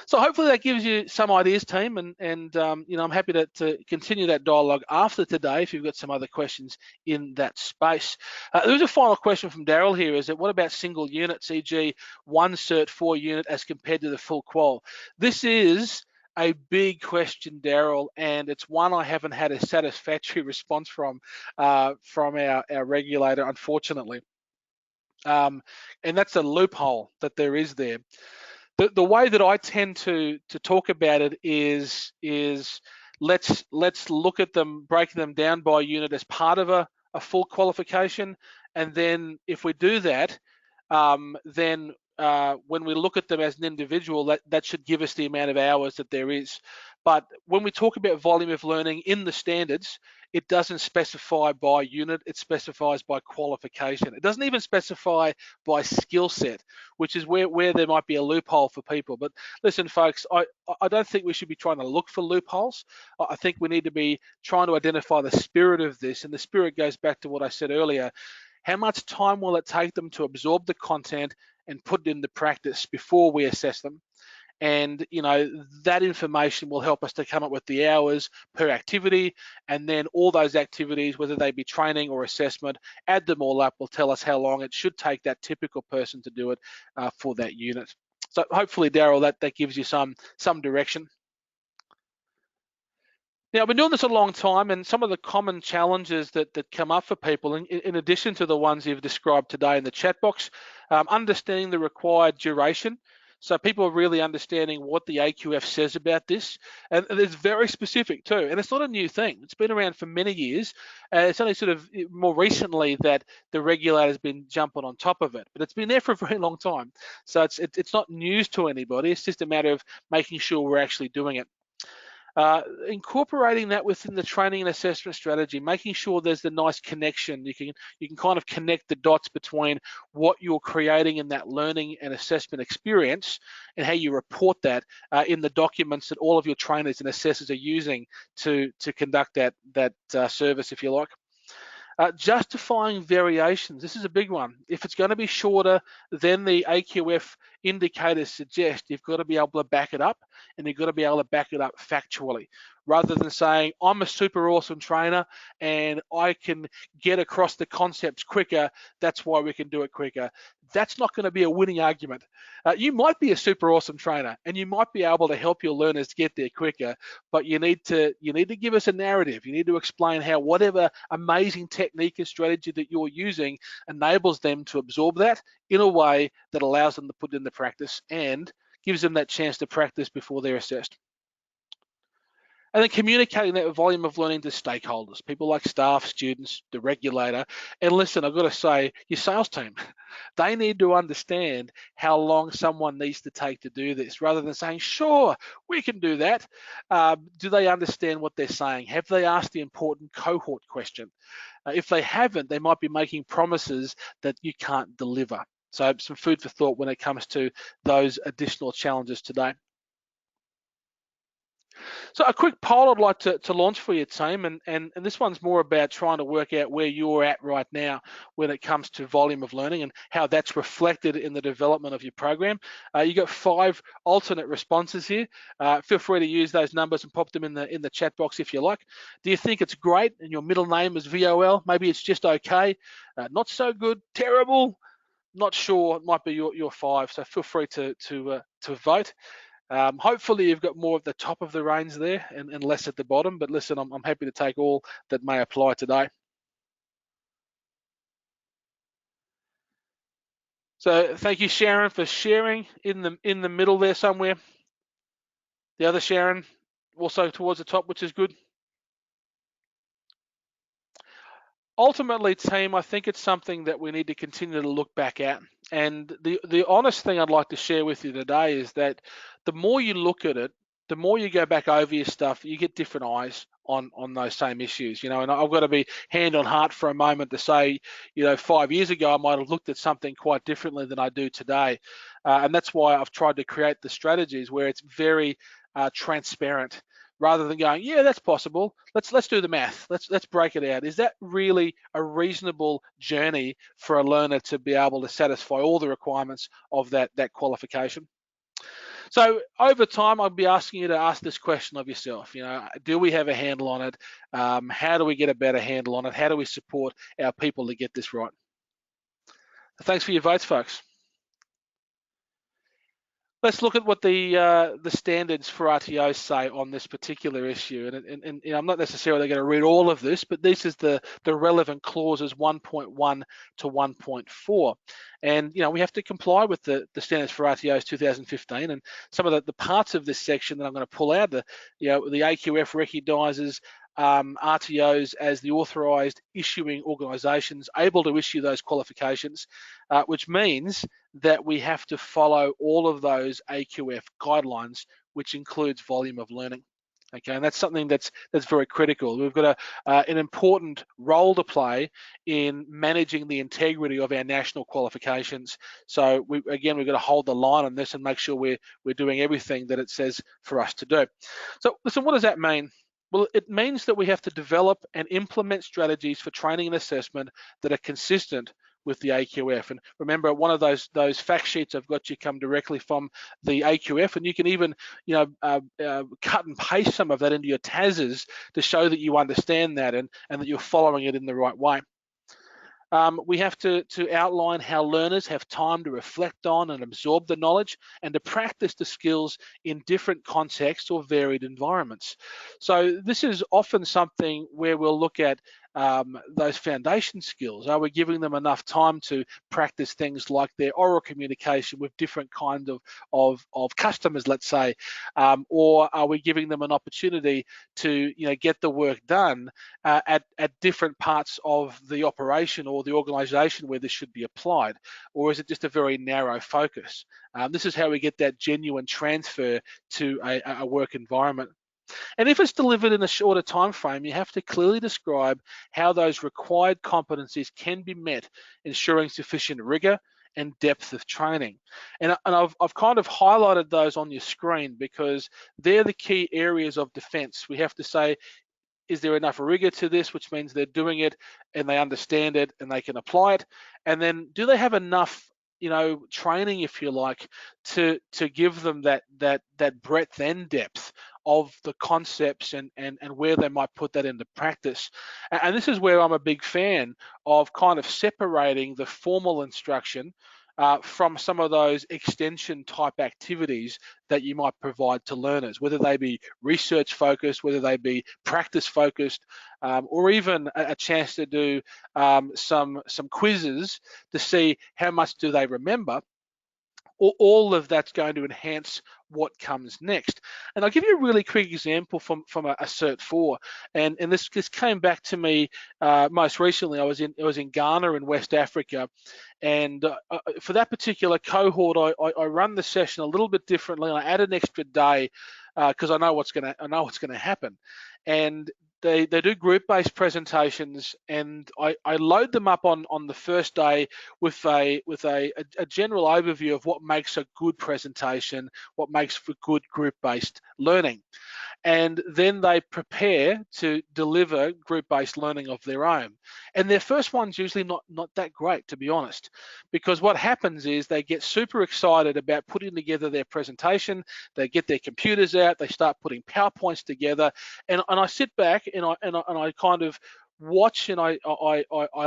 B: So hopefully that gives you some ideas, team, and I'm happy to continue that dialogue after today if you've got some other questions in that space. There's a final question from Daryl here, is that what about single units, e.g. one Cert 4 unit as compared to the full qual? This is a big question, Daryl, and it's one I haven't had a satisfactory response from our regulator, unfortunately. And that's a loophole that there is there. The way that I tend to talk about it is let's look at them, breaking them down by unit as part of a full qualification, and then if we do that, then when we look at them as an individual, that should give us the amount of hours that there is. But when we talk about volume of learning in the standards, it doesn't specify by unit, it specifies by qualification. It doesn't even specify by skill set, which is where there might be a loophole for people. But listen, folks, I don't think we should be trying to look for loopholes. I think we need to be trying to identify the spirit of this, and the spirit goes back to what I said earlier. How much time will it take them to absorb the content and put it into practice before we assess them? And that information will help us to come up with the hours per activity, and then all those activities, whether they be training or assessment, add them all up, will tell us how long it should take that typical person to do it for that unit. So hopefully, Daryl, that gives you some direction. Now, I've been doing this a long time, and some of the common challenges that come up for people, in addition to the ones you've described today in the chat box, understanding the required duration. So people are really understanding what the AQF says about this, and it's very specific too. And it's not a new thing; it's been around for many years. It's only sort of more recently that the regulator's been jumping on top of it, but it's been there for a very long time. So it's not news to anybody. It's just a matter of making sure we're actually doing it. Incorporating that within the training and assessment strategy, making sure there's the nice connection. You can kind of connect the dots between what you're creating in that learning and assessment experience and how you report that in the documents that all of your trainers and assessors are using to conduct that service, if you like. Justifying variations, this is a big one. If it's going to be shorter than the AQF indicators suggest, you've got to be able to back it up, and you've got to be able to back it up factually, rather than saying, I'm a super awesome trainer and I can get across the concepts quicker, that's why we can do it quicker. That's not going to be a winning argument. You might be a super awesome trainer and you might be able to help your learners get there quicker, but you need to give us a narrative. You need to explain how whatever amazing technique and strategy that you're using enables them to absorb that in a way that allows them to put it into practice and gives them that chance to practice before they're assessed. And then communicating that volume of learning to stakeholders, people like staff, students, the regulator. And listen, I've got to say, your sales team, they need to understand how long someone needs to take to do this, rather than saying, sure, we can do that. Do they understand what they're saying? Have they asked the important cohort question? If they haven't, they might be making promises that you can't deliver. So some food for thought when it comes to those additional challenges today. So a quick poll I'd like to launch for you, team, and this one's more about trying to work out where you're at right now when it comes to volume of learning and how that's reflected in the development of your program. You got 5 alternate responses here. Feel free to use those numbers and pop them in the chat box if you like. Do you think it's great and your middle name is VOL? Maybe it's just okay, not so good, terrible, not sure. It might be your 5. So feel free to vote. Hopefully you've got more at the top of the range there and less at the bottom, but listen, I'm happy to take all that may apply today. So thank you, Sharon, for sharing in the middle there somewhere. The other Sharon also towards the top, which is good. Ultimately, team, I think it's something that we need to continue to look back at. And the honest thing I'd like to share with you today is that the more you look at it, the more you go back over your stuff, you get different eyes on those same issues. And I've got to be hand on heart for a moment to say, 5 years ago I might have looked at something quite differently than I do today, and that's why I've tried to create the strategies where it's very transparent, rather than going, yeah, that's possible. Let's do the math. Let's break it out. Is that really a reasonable journey for a learner to be able to satisfy all the requirements of that qualification? So over time, I'll be asking you to ask this question of yourself. Do we have a handle on it? How do we get a better handle on it? How do we support our people to get this right? Thanks for your votes, folks. Let's look at what the standards for RTOs say on this particular issue, and I'm not necessarily going to read all of this, but this is the relevant clauses 1.1 to 1.4, and we have to comply with the standards for RTOs 2015, and some of the parts of this section that I'm going to pull out, the AQF recognises RTOs as the authorised issuing organisations able to issue those qualifications, which means that we have to follow all of those AQF guidelines, which includes volume of learning. Okay, and that's something that's very critical. We've got an important role to play in managing the integrity of our national qualifications. So we've got to hold the line on this and make sure we're doing everything that it says for us to do. So listen, what does that mean? Well, it means that we have to develop and implement strategies for training and assessment that are consistent with the AQF. And remember, one of those fact sheets I've got you come directly from the AQF, and you can even cut and paste some of that into your TASs to show that you understand that and that you're following it in the right way. We have to outline how learners have time to reflect on and absorb the knowledge and to practice the skills in different contexts or varied environments. So this is often something where we'll look at those foundation skills. Are we giving them enough time to practice things like their oral communication with different kinds of customers, let's say, or are we giving them an opportunity to get the work done at different parts of the operation or the organization where this should be applied, or is it just a very narrow focus? This is how we get that genuine transfer to a work environment. And if it's delivered in a shorter time frame, you have to clearly describe how those required competencies can be met, ensuring sufficient rigor and depth of training. And I've kind of highlighted those on your screen because they're the key areas of defense. We have to say, is there enough rigor to this, which means they're doing it and they understand it and they can apply it? And then do they have enough training, if you like, to give them that breadth and depth of the concepts and where they might put that into practice? And this is where I'm a big fan of kind of separating the formal instruction from some of those extension type activities that you might provide to learners, whether they be research focused, whether they be practice focused, or even a chance to do some quizzes to see how much do they remember. All of that's going to enhance what comes next. And I'll give you a really quick example from a Cert 4, and this came back to me most recently. I was in Ghana in West Africa, and for that particular cohort, I run the session a little bit differently. I add an extra day because I know what's going to happen, and they do group-based presentations, and I load them up on the first day with a general overview of what makes a good presentation, what makes for good group-based learning. And then they prepare to deliver group-based learning of their own. And their first one's usually not that great, to be honest, because what happens is they get super excited about putting together their presentation, they get their computers out, they start putting PowerPoints together, and I sit back and I kind of watch, and I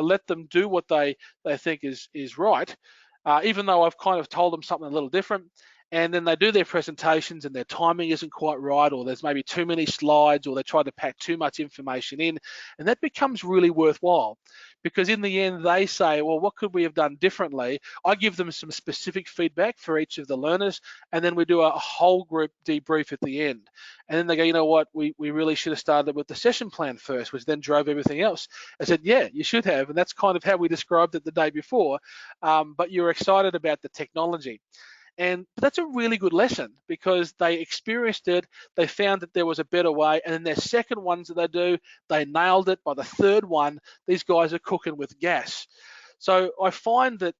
B: let them do what they think is right, even though I've kind of told them something a little different. and then they do their presentations and their timing isn't quite right, or there's maybe too many slides, or they try to pack too much information in, and that becomes really worthwhile, because in the end they say, well, what could we have done differently? I give them some specific feedback for each of the learners, and then we do a whole group debrief at the end. And then they go, you know what, we really should have started with the session plan first, which then drove everything else. I said, yeah, you should have, and that's kind of how we described it the day before, but you're excited about the technology. And that's a really good lesson, because they experienced it, they found that there was a better way, and then their second ones that they do, they nailed it. By the third one, these guys are cooking with gas. So I find that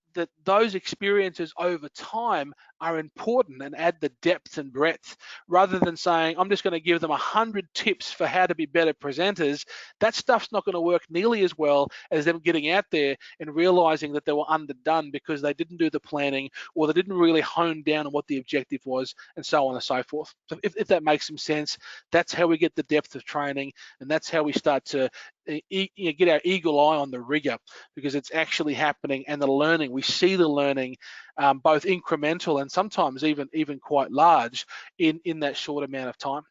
B: those experiences over time are important and add the depth and breadth, rather than saying, I'm just going to give them 100 tips for how to be better presenters. That stuff's not going to work nearly as well as them getting out there and realizing that they were underdone because they didn't do the planning, or they didn't really hone down on what the objective was, and so on and so forth. So if that makes some sense, that's how we get the depth of training, and that's how we start to get our eagle eye on the rigor, because it's actually happening, and the learning, we see the learning both incremental and sometimes even quite large in that short amount of time.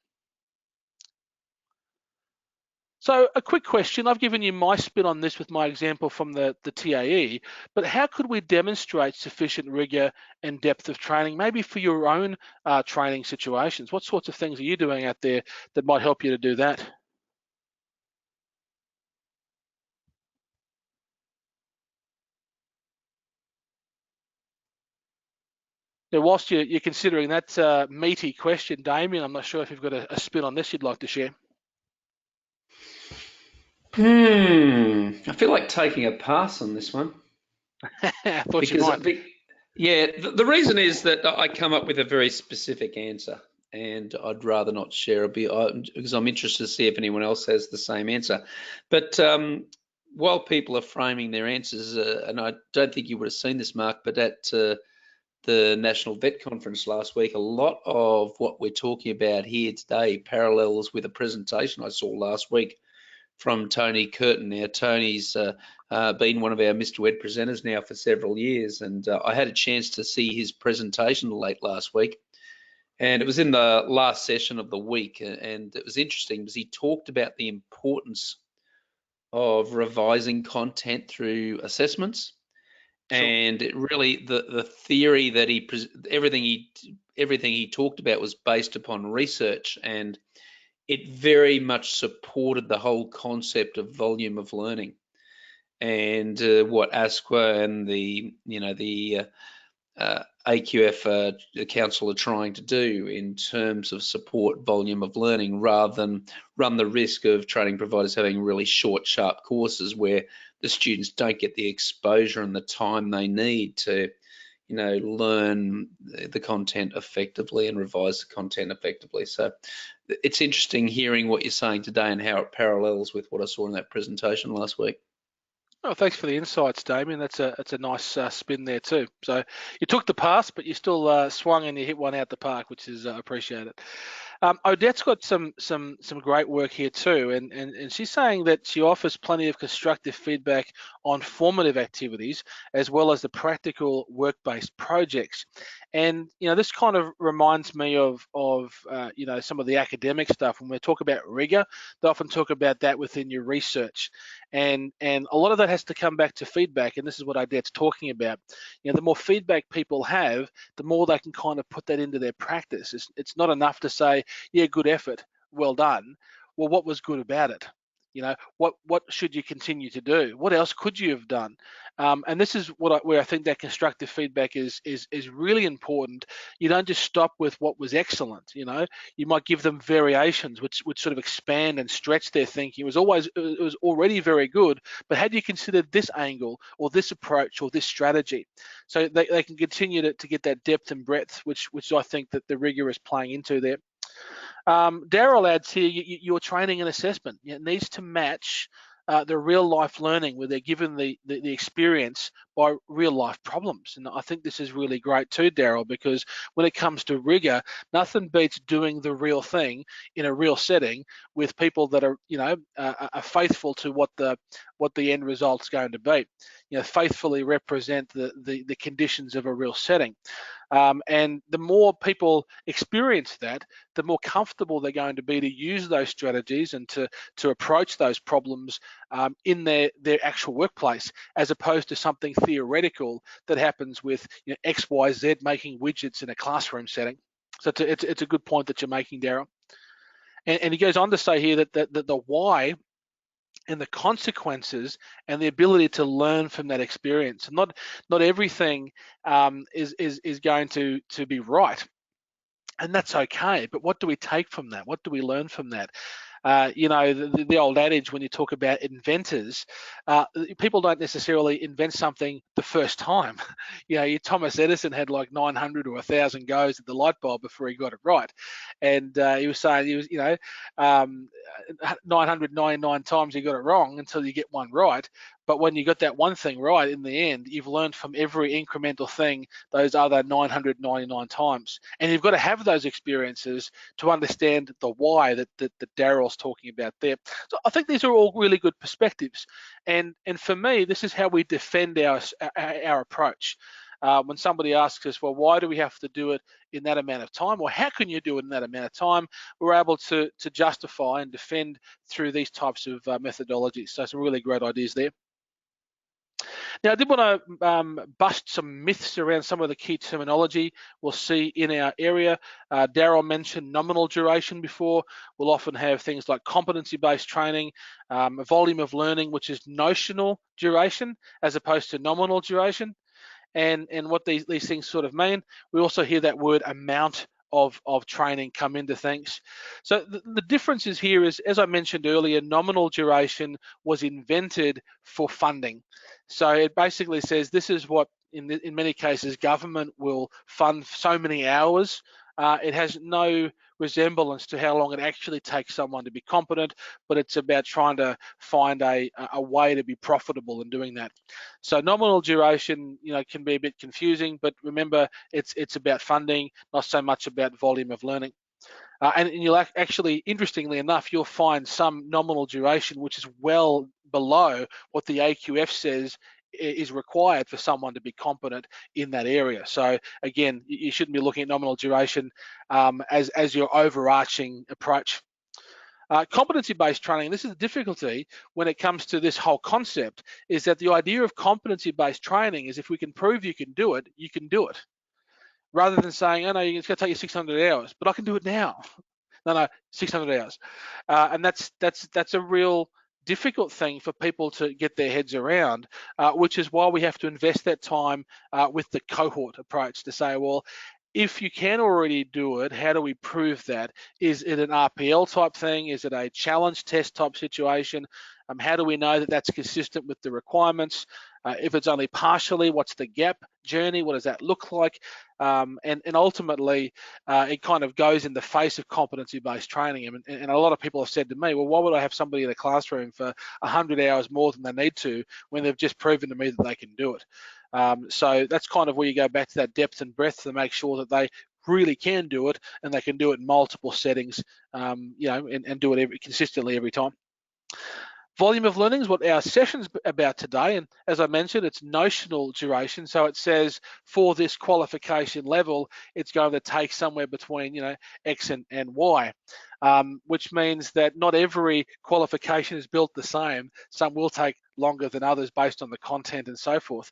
B: So a quick question, I've given you my spin on this with my example from the TAE, but how could we demonstrate sufficient rigor and depth of training, maybe for your own training situations? What sorts of things are you doing out there that might help you to do that? Yeah, whilst you're considering that meaty question, Damien, I'm not sure if you've got a spin on this you'd like to share.
A: I feel like taking a pass on this one.
B: I thought you might.
A: Yeah, the reason is that I come up with a very specific answer, and I'd rather not share a bit because I'm interested to see if anyone else has the same answer. But while people are framing their answers, and I don't think you would have seen this, Mark, but at the National Vet Conference last week, a lot of what we're talking about here today parallels with a presentation I saw last week from Tony Curtin. Now, Tony's been one of our Mr. Wed presenters now for several years, and I had a chance to see his presentation late last week, and it was in the last session of the week, and it was interesting because he talked about the importance of revising content through assessments. Sure. And it really, the theory that everything he talked about was based upon research, and it very much supported the whole concept of volume of learning, and what ASQA and the AQF council are trying to do in terms of support volume of learning, rather than run the risk of training providers having really short, sharp courses where the students don't get the exposure and the time they need to, learn the content effectively and revise the content effectively. So it's interesting hearing what you're saying today and how it parallels with what I saw in that presentation last week.
B: Oh, thanks for the insights, Damien. That's a nice spin there too. So you took the pass, but you still swung and you hit one out the park, which is appreciated. Odette's got some great work here too, and she's saying that she offers plenty of constructive feedback on formative activities as well as the practical work-based projects. And this kind of reminds me of some of the academic stuff. When we talk about rigor, they often talk about that within your research, and a lot of that has to come back to feedback. And this is what Odette's talking about. The more feedback people have, the more they can kind of put that into their practice. It's not enough to say, yeah, good effort, well done. Well, what was good about it? What should you continue to do? What else could you have done? And this is where I think that constructive feedback is really important. You don't just stop with what was excellent. You might give them variations which would sort of expand and stretch their thinking. It was already very good, but had you considered this angle or this approach or this strategy? So they can continue to get that depth and breadth, which I think that the rigor is playing into there. Daryl adds here, your training and assessment needs to match the real life learning, where they're given the experience by real life problems. And I think this is really great too, Daryl, because when it comes to rigor, nothing beats doing the real thing in a real setting with people that are are faithful to what the end result's going to be. Faithfully represent the conditions of a real setting. And the more people experience that, the more comfortable they're going to be to use those strategies and to approach those problems in their actual workplace, as opposed to something theoretical that happens with X, Y, Z making widgets in a classroom setting. So it's a good point that you're making, Daryl. And he goes on to say here that the why and the consequences and the ability to learn from that experience. Not everything is going to be right, and that's okay. But what do we take from that? What do we learn from that? The old adage when you talk about inventors, people don't necessarily invent something the first time. Thomas Edison had like 900 or 1,000 goes at the light bulb before he got it right, and he was saying 999 times he got it wrong until you get one right. But when you got that one thing right in the end, you've learned from every incremental thing those other 999 times, and you've got to have those experiences to understand the why that Daryl's talking about there. So I think these are all really good perspectives, and for me, this is how we defend our approach. When somebody asks us, well, why do we have to do it in that amount of time, or how can you do it in that amount of time, we're able to justify and defend through these types of methodologies. So some really great ideas there. Now, I did want to bust some myths around some of the key terminology we'll see in our area. Daryl mentioned nominal duration before. We'll often have things like competency-based training, a volume of learning, which is notional duration as opposed to nominal duration. And what these things sort of mean. We also hear that word amount of training come into things. So the differences here is, as I mentioned earlier, nominal duration was invented for funding. So it basically says this is what, in many cases, government will fund so many hours. It has no resemblance to how long it actually takes someone to be competent, but it's about trying to find a way to be profitable in doing that. So nominal duration, can be a bit confusing, but remember, it's about funding, not so much about volume of learning. And you'll actually, interestingly enough, you'll find some nominal duration which is well below what the AQF says is required for someone to be competent in that area. So again, you shouldn't be looking at nominal duration as your overarching approach. Competency-based training, this is the difficulty when it comes to this whole concept, is that the idea of competency-based training is if we can prove you can do it, you can do it. Rather than saying, oh no, it's going to take you 600 hours, but I can do it now. No, 600 hours. And that's a real difficult thing for people to get their heads around, which is why we have to invest that time with the cohort approach to say, well, if you can already do it, how do we prove that? Is it an RPL type thing? Is it a challenge test type situation? How do we know that that's consistent with the requirements? If it's only partially, what's the gap journey? What does that look like? And ultimately, it kind of goes in the face of competency-based training. And a lot of people have said to me, well, why would I have somebody in a classroom for 100 hours more than they need to when they've just proven to me that they can do it? So that's kind of where you go back to that depth and breadth to make sure that they really can do it, and they can do it in multiple settings, and do it consistently every time. Volume of learning is what our session's about today, and as I mentioned, it's notional duration. So it says for this qualification level, it's going to take somewhere between X and Y, which means that not every qualification is built the same. Some will take longer than others based on the content and so forth.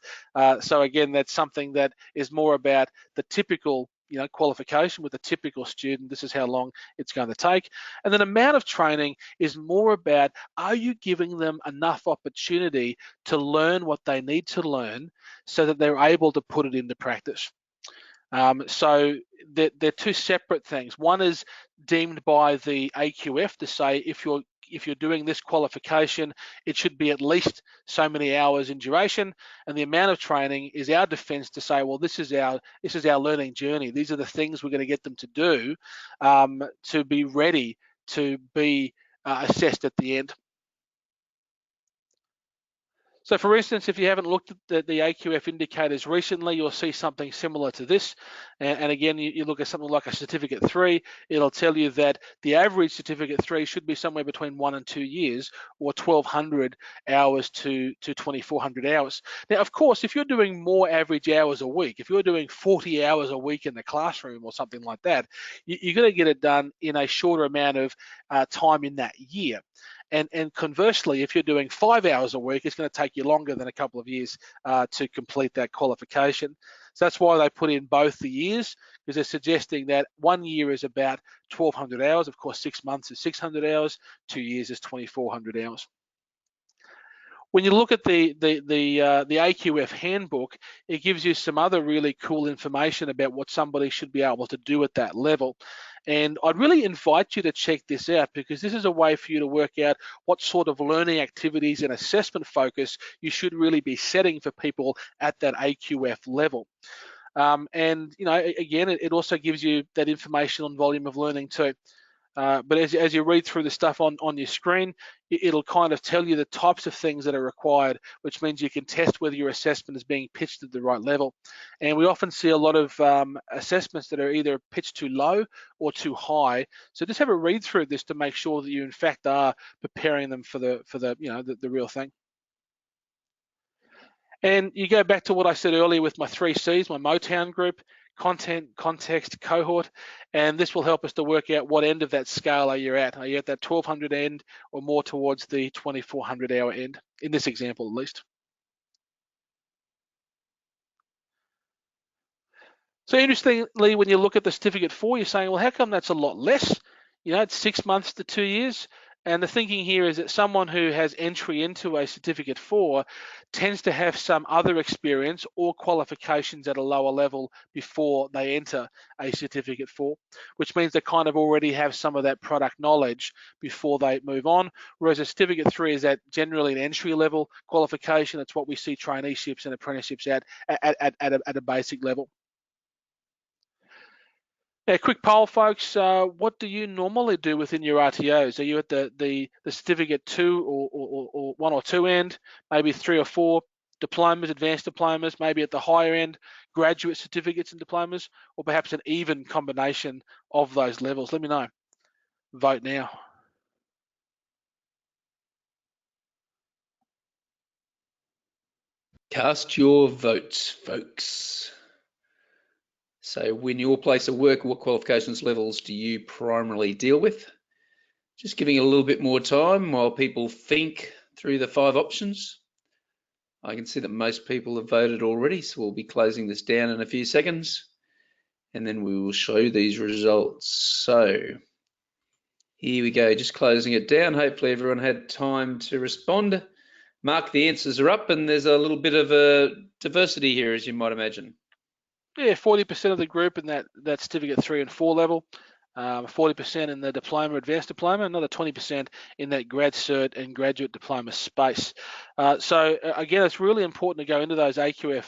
B: So again, that's something that is more about the typical qualification with a typical student. This is how long it's going to take. And then amount of training is more about, are you giving them enough opportunity to learn what they need to learn so that they're able to put it into practice? So they're two separate things. One is deemed by the AQF to say if you're doing this qualification, it should be at least so many hours in duration, and the amount of training is our defense to say, well, this is our learning journey. These are the things we're going to get them to do to be ready to be assessed at the end. So for instance, if you haven't looked at the AQF indicators recently, you'll see something similar to this. And again, you look at something like a certificate 3, it'll tell you that the average certificate 3 should be somewhere between 1 and 2 years, or 1,200 hours to 2,400 hours. Now, of course, if you're doing more average hours a week, if you're doing 40 hours a week in the classroom or something like that, you're going to get it done in a shorter amount of time in that year. And conversely, if you're doing 5 hours a week, it's going to take you longer than a couple of years to complete that qualification. So that's why they put in both the years, because they're suggesting that 1 year is about 1,200 hours. Of course, 6 months is 600 hours. 2 years is 2,400 hours. When you look at the AQF handbook, it gives you some other really cool information about what somebody should be able to do at that level. And I'd really invite you to check this out, because this is a way for you to work out what sort of learning activities and assessment focus you should really be setting for people at that AQF level. And again, it also gives you that information on volume of learning too. But as you read through the stuff on your screen, it'll kind of tell you the types of things that are required, which means you can test whether your assessment is being pitched at the right level. And we often see a lot of assessments that are either pitched too low or too high. So just have a read through this to make sure that you in fact are preparing them for the real thing. And you go back to what I said earlier with my 3 C's, my Motown group: content, context, cohort, and this will help us to work out what end of that scale are you at. Are you at that 1,200 end, or more towards the 2,400 hour end, in this example at least? So interestingly, when you look at the certificate 4, you're saying, well, how come that's a lot less? It's 6 months to 2 years. And the thinking here is that someone who has entry into a certificate 4 tends to have some other experience or qualifications at a lower level before they enter a certificate 4, which means they kind of already have some of that product knowledge before they move on. Whereas a certificate 3 is at generally an entry level qualification. It's what we see traineeships and apprenticeships at a basic level. Yeah, quick poll, folks. What do you normally do within your RTOs? Are you at the certificate 2 or 1 or 2 end, maybe 3 or 4 diplomas, advanced diplomas, maybe at the higher end, graduate certificates and diplomas, or perhaps an even combination of those levels? Let me know. Vote now.
A: Cast your votes, folks. So when your place of work, what qualifications levels do you primarily deal with? Just giving it a little bit more time while people think through the 5 options. I can see that most people have voted already, so we'll be closing this down in a few seconds, and then we will show these results. So here we go, just closing it down. Hopefully everyone had time to respond. Mark, the answers are up, and there's a little bit of a diversity here, as you might imagine.
B: Yeah, 40% of the group in that certificate 3 and 4 level, 40% in the diploma, advanced diploma, another 20% in that grad cert and graduate diploma space. So again, it's really important to go into those AQF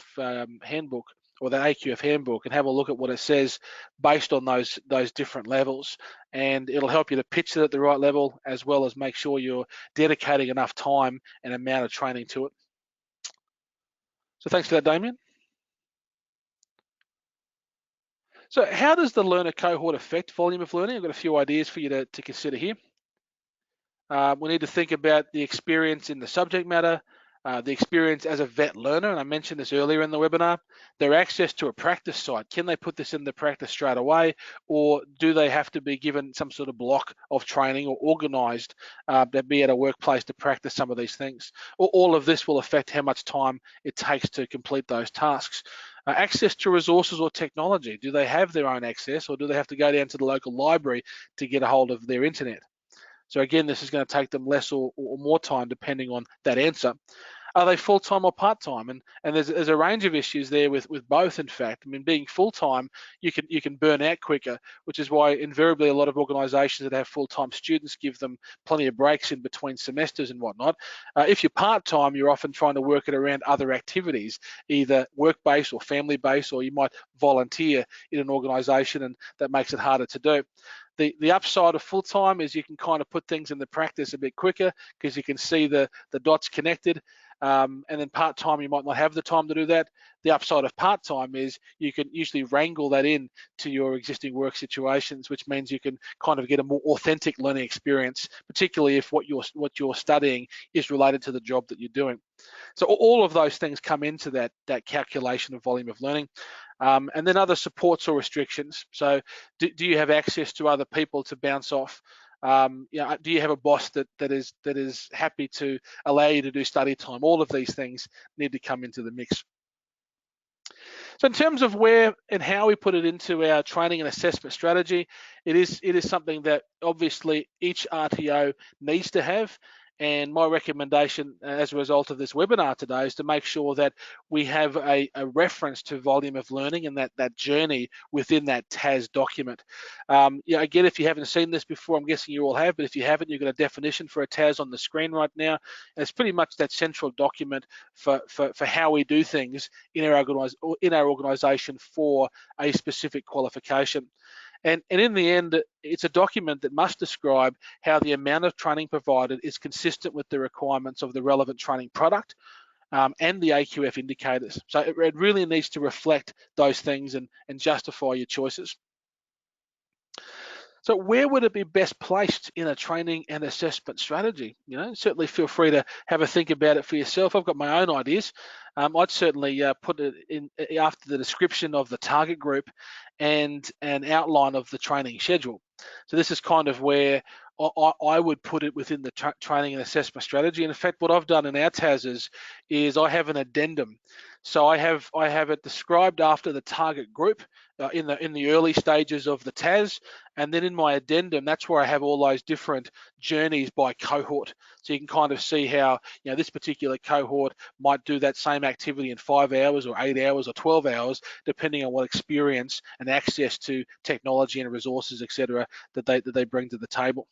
B: handbook, or that AQF handbook, and have a look at what it says based on those different levels, and it'll help you to pitch it at the right level, as well as make sure you're dedicating enough time and amount of training to it. So thanks for that, Damien. So how does the learner cohort affect volume of learning? I've got a few ideas for you to consider here. We need to think about the experience in the subject matter, the experience as a vet learner, and I mentioned this earlier in the webinar, their access to a practice site. Can they put this in the practice straight away, or do they have to be given some sort of block of training or organised to be at a workplace to practice some of these things? All of this will affect how much time it takes to complete those tasks. Access to resources or technology. Do they have their own access, or do they have to go down to the local library to get a hold of their internet? So again, this is going to take them less or more time depending on that answer. Are they full-time or part-time? And there's a range of issues there with both, in fact. I mean, being full-time, you can burn out quicker, which is why invariably a lot of organisations that have full-time students give them plenty of breaks in between semesters and whatnot. If you're part-time, you're often trying to work it around other activities, either work-based or family-based, or you might volunteer in an organisation, and that makes it harder to do. The upside of full-time is you can kind of put things into practice a bit quicker, because you can see the dots connected. and then part-time you might not have the time to do that. The upside of part-time is you can usually wrangle that in to your existing work situations, which means you can kind of get a more authentic learning experience, particularly if what you're studying is related to the job that you're doing. So all of those things come into that calculation of volume of learning. And then other supports or restrictions. So do you have access to other people to bounce off? Do you have a boss that is happy to allow you to do study time? All of these things need to come into the mix. So in terms of where and how we put it into our training and assessment strategy, it is something that obviously each RTO needs to have. And my recommendation as a result of this webinar today is to make sure that we have a reference to volume of learning and that journey within that TAS document. Again, if you haven't seen this before, I'm guessing you all have, but if you haven't, you've got a definition for a TAS on the screen right now. And it's pretty much that central document for how we do things in our organisation for a specific qualification. And in the end, it's a document that must describe how the amount of training provided is consistent with the requirements of the relevant training product and the AQF indicators. So it really needs to reflect those things and justify your choices. So where would it be best placed in a training and assessment strategy? Certainly feel free to have a think about it for yourself. I've got my own ideas. I'd certainly put it in after the description of the target group and an outline of the training schedule. So this is kind of where I would put it within the training and assessment strategy. And in fact, what I've done in our TASs is I have an addendum. So I have it described after the target group in the early stages of the TAS, and then in my addendum, that's where I have all those different journeys by cohort. So you can kind of see how this particular cohort might do that same activity in 5 hours or 8 hours or 12 hours, depending on what experience and access to technology and resources, etc., that they bring to the table.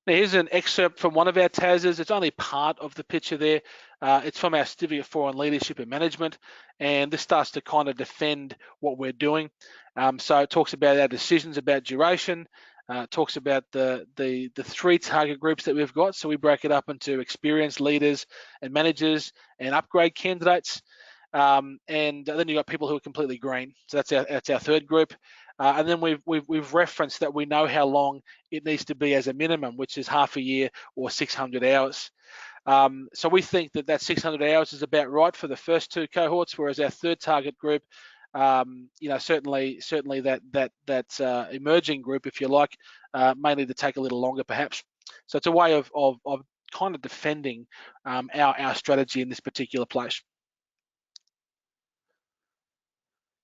B: Now here's an excerpt from one of our TASs. It's only part of the picture there. It's from our Certificate 4 on Leadership and Management, and this starts to kind of defend what we're doing. So it talks about our decisions about duration. It talks about the 3 target groups that we've got. So we break it up into experienced leaders and managers and upgrade candidates. And then you've got people who are completely green. So that's our 3rd group. And then we've referenced that we know how long it needs to be as a minimum, which is half a year or 600 hours. So we think that 600 hours is about right for the first 2 cohorts, whereas our 3rd target group, certainly that emerging group, if you like, may need to take a little longer perhaps. So it's a way of kind of defending our strategy in this particular place.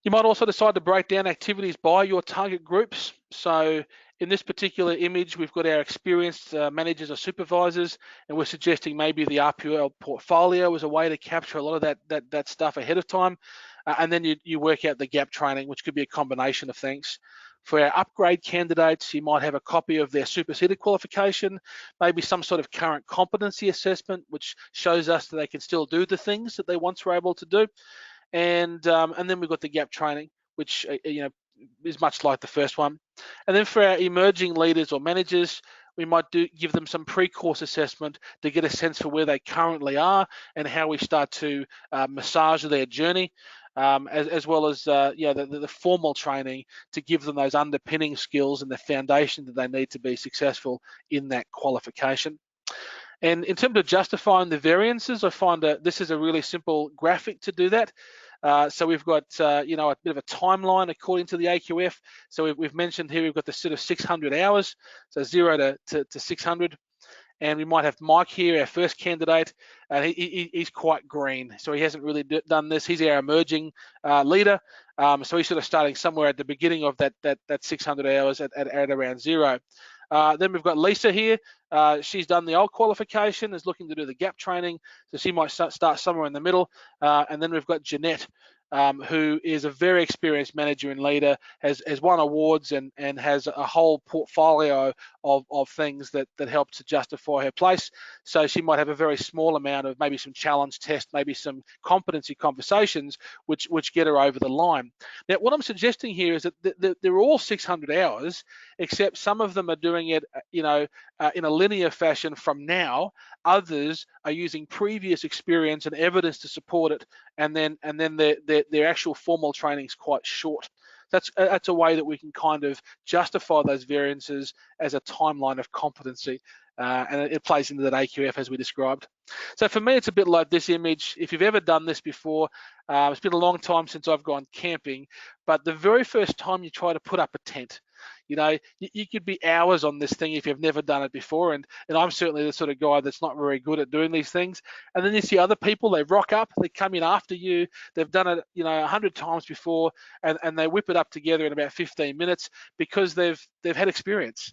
B: You might also decide to break down activities by your target groups. So in this particular image, we've got our experienced managers or supervisors, and we're suggesting maybe the RPL portfolio is a way to capture a lot of that stuff ahead of time. And then you work out the gap training, which could be a combination of things. For our upgrade candidates, you might have a copy of their superseded qualification, maybe some sort of current competency assessment, which shows us that they can still do the things that they once were able to do. And then we've got the gap training, which is much like the first one. And then for our emerging leaders or managers, we might give them some pre-course assessment to get a sense for where they currently are and how we start to massage their journey, as well as the formal training to give them those underpinning skills and the foundation that they need to be successful in that qualification. And in terms of justifying the variances, I find that this is a really simple graphic to do that. So we've got a bit of a timeline according to the AQF. So we've mentioned here we've got the sort of 600 hours, so 0 to 600. And we might have Mike here, our first candidate, and he's quite green, so he hasn't really done this. He's our emerging leader, so he's sort of starting somewhere at the beginning of that 600 hours at around 0. Then we've got Lisa here. She's done the old qualification, is looking to do the gap training, so she might start somewhere in the middle. And then we've got Jeanette, who is a very experienced manager and leader, has won awards and has a whole portfolio of things that help to justify her place. So she might have a very small amount of maybe some challenge test, maybe some competency conversations, which get her over the line. Now, what I'm suggesting here is that they're all 600 hours, except some of them are doing it, in a linear fashion from now. Others are using previous experience and evidence to support it, and then their actual formal training is quite short. That's a way that we can kind of justify those variances as a timeline of competency. And it plays into that AQF as we described. So for me, it's a bit like this image. If you've ever done this before, it's been a long time since I've gone camping, but the very first time you try to put up a tent, you could be hours on this thing if you've never done it before. And I'm certainly the sort of guy that's not very good at doing these things. And then you see other people, they rock up, they come in after you, they've done it, 100 times before, and they whip it up together in about 15 minutes because they've had experience.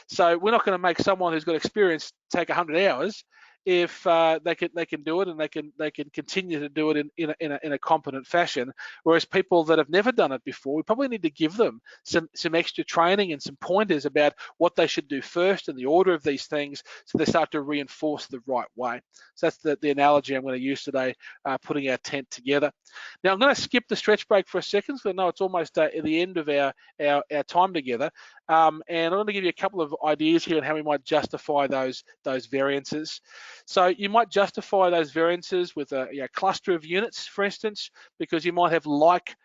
B: So we're not going to make someone who's got experience take 100 hours if they can do it, and they can continue to do it in a competent fashion. Whereas people that have never done it before, we probably need to give them some extra training and some pointers about what they should do first and the order of these things, so they start to reinforce the right way. So that's the analogy I'm going to use today, putting our tent together. Now I'm going to skip the stretch break for a second, so I know it's almost at the end of our time together. And I'm going to give you a couple of ideas here on how we might justify those variances. So you might justify those variances with a cluster of units, for instance, because you might have like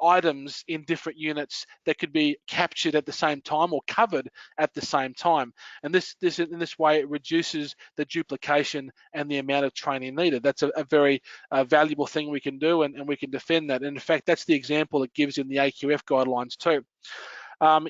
B: items in different units that could be captured at the same time or covered at the same time. And in this way, it reduces the duplication and the amount of training needed. That's a very valuable thing we can do, and we can defend that. And in fact, that's the example it gives in the AQF guidelines too.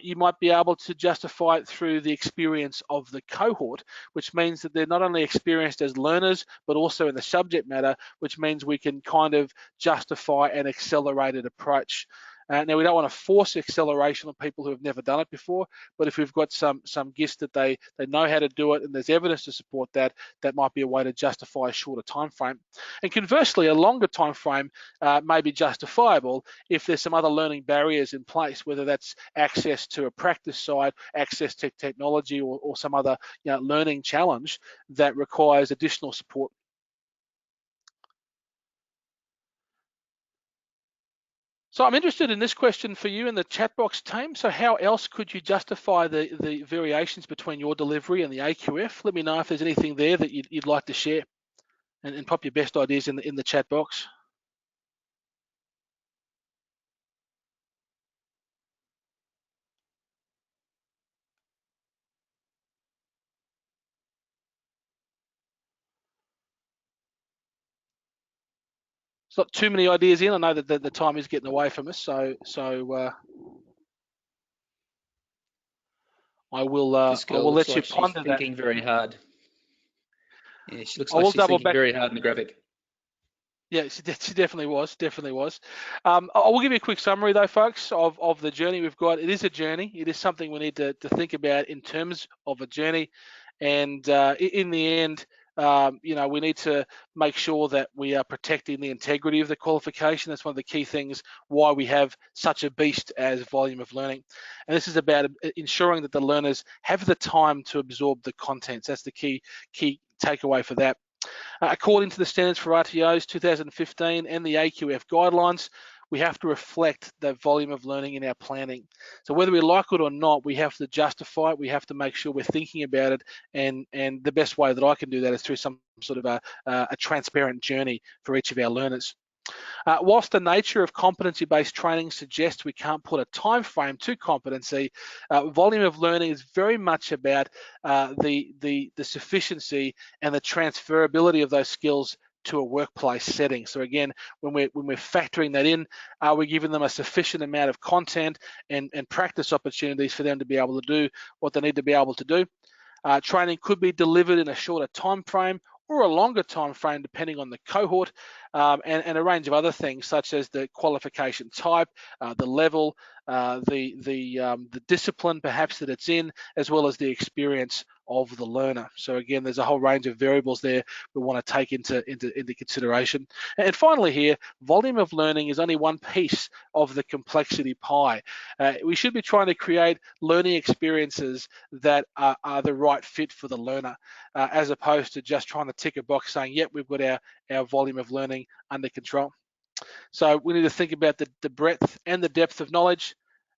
B: You might be able to justify it through the experience of the cohort, which means that they're not only experienced as learners, but also in the subject matter, which means we can kind of justify an accelerated approach. Now, we don't want to force acceleration on people who have never done it before, but if we've got some gist that they know how to do it and there's evidence to support that, that might be a way to justify a shorter time frame. And conversely, a longer time frame may be justifiable if there's some other learning barriers in place, whether that's access to a practice site, access to technology, or some other learning challenge that requires additional support. So I'm interested in this question for you in the chat box, team. So how else could you justify the variations between your delivery and the AQF? Let me know if there's anything there that you'd like to share, and pop your best ideas in the chat box. It's not too many ideas in. I know that the time is getting away from us, so I will let you ponder that.
A: Thinking very hard. Yeah, she looks like she's thinking very hard in the graphic.
B: Yeah, she definitely was. I will give you a quick summary though, folks, of the journey we've got. It is a journey. It is something we need to think about in terms of a journey, and in the end, we need to make sure that we are protecting the integrity of the qualification. That's one of the key things why we have such a beast as volume of learning. And this is about ensuring that the learners have the time to absorb the contents. That's the key takeaway for that. According to the Standards for RTOs 2015 and the AQF guidelines, we have to reflect the volume of learning in our planning. So whether we like it or not, we have to justify it. We have to make sure we're thinking about it, and the best way that I can do that is through some sort of a transparent journey for each of our learners. Whilst the nature of competency-based training suggests we can't put a time frame to competency, volume of learning is very much about the sufficiency and the transferability of those skills to a workplace setting. So again, when we're factoring that in, are we giving them a sufficient amount of content and practice opportunities for them to be able to do what they need to be able to do? Training could be delivered in a shorter time frame or a longer time frame depending on the cohort, and a range of other things such as the qualification type, the level, the discipline perhaps that it's in, as well as the experience of the learner. So again, there's a whole range of variables there we want to take into consideration. And finally here, volume of learning is only one piece of the complexity pie. We should be trying to create learning experiences that are the right fit for the learner, as opposed to just trying to tick a box saying, yep, we've got our volume of learning under control. So we need to think about the breadth and the depth of knowledge,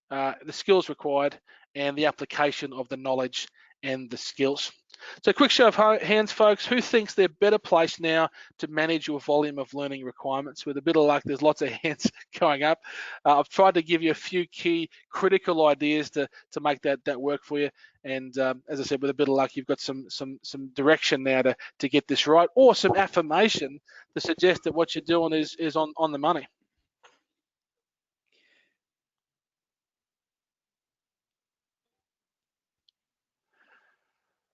B: the skills required, and the application of the knowledge and the skills. So quick show of hands, folks. Who thinks they're better placed now to manage your volume of learning requirements? With a bit of luck, there's lots of hands going up. I've tried to give you a few key critical ideas to make that work for you. And as I said, with a bit of luck, you've got some direction now to get this right, or some affirmation to suggest that what you're doing is on the money.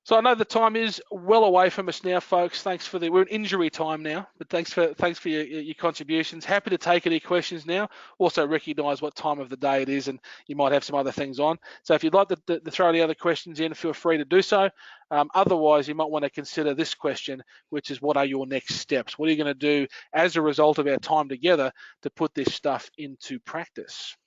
B: So I know the time is well away from us now, folks. We're in injury time now, but thanks for your contributions. Happy to take any questions now. Also recognise what time of the day it is, and you might have some other things on. So if you'd like to throw any other questions in, feel free to do so. Otherwise, you might want to consider this question, which is, what are your next steps? What are you going to do as a result of our time together to put this stuff into practice?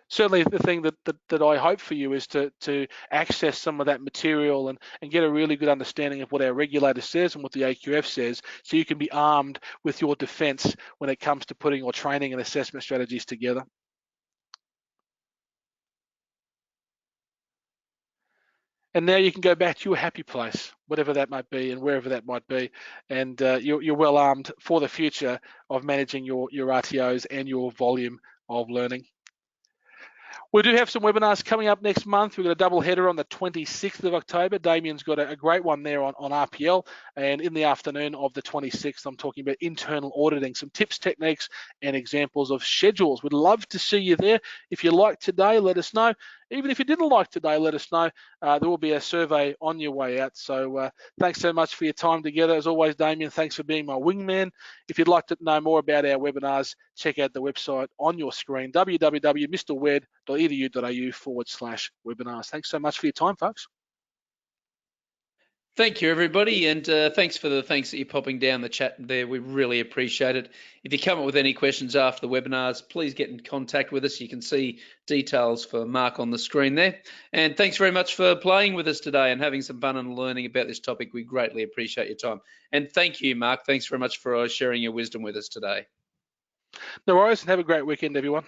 B: Certainly the thing that I hope for you is to access some of that material and get a really good understanding of what our regulator says and what the AQF says, so you can be armed with your defense when it comes to putting your training and assessment strategies together. And now you can go back to your happy place, whatever that might be and wherever that might be, and you're well armed for the future of managing your RTOs and your volume of learning. We do have some webinars coming up next month. We've got a double header on the 26th of October. Damien's got a great one there on RPL. And in the afternoon of the 26th, I'm talking about internal auditing, some tips, techniques, and examples of schedules. We'd love to see you there. If you liked today, let us know. Even if you didn't like today, let us know. There will be a survey on your way out. So thanks so much for your time together. As always, Damien, thanks for being my wingman. If you'd like to know more about our webinars, check out the website on your screen, www.mrwed.edu.au/webinars. Thanks so much for your time, folks.
A: Thank you, everybody, and thanks for the thanks that you're popping down the chat there. We really appreciate it. If you come up with any questions after the webinars, please get in contact with us. You can see details for Mark on the screen there. And thanks very much for playing with us today and having some fun and learning about this topic. We greatly appreciate your time. And thank you, Mark. Thanks very much for sharing your wisdom with us today.
B: No worries, and have a great weekend, everyone.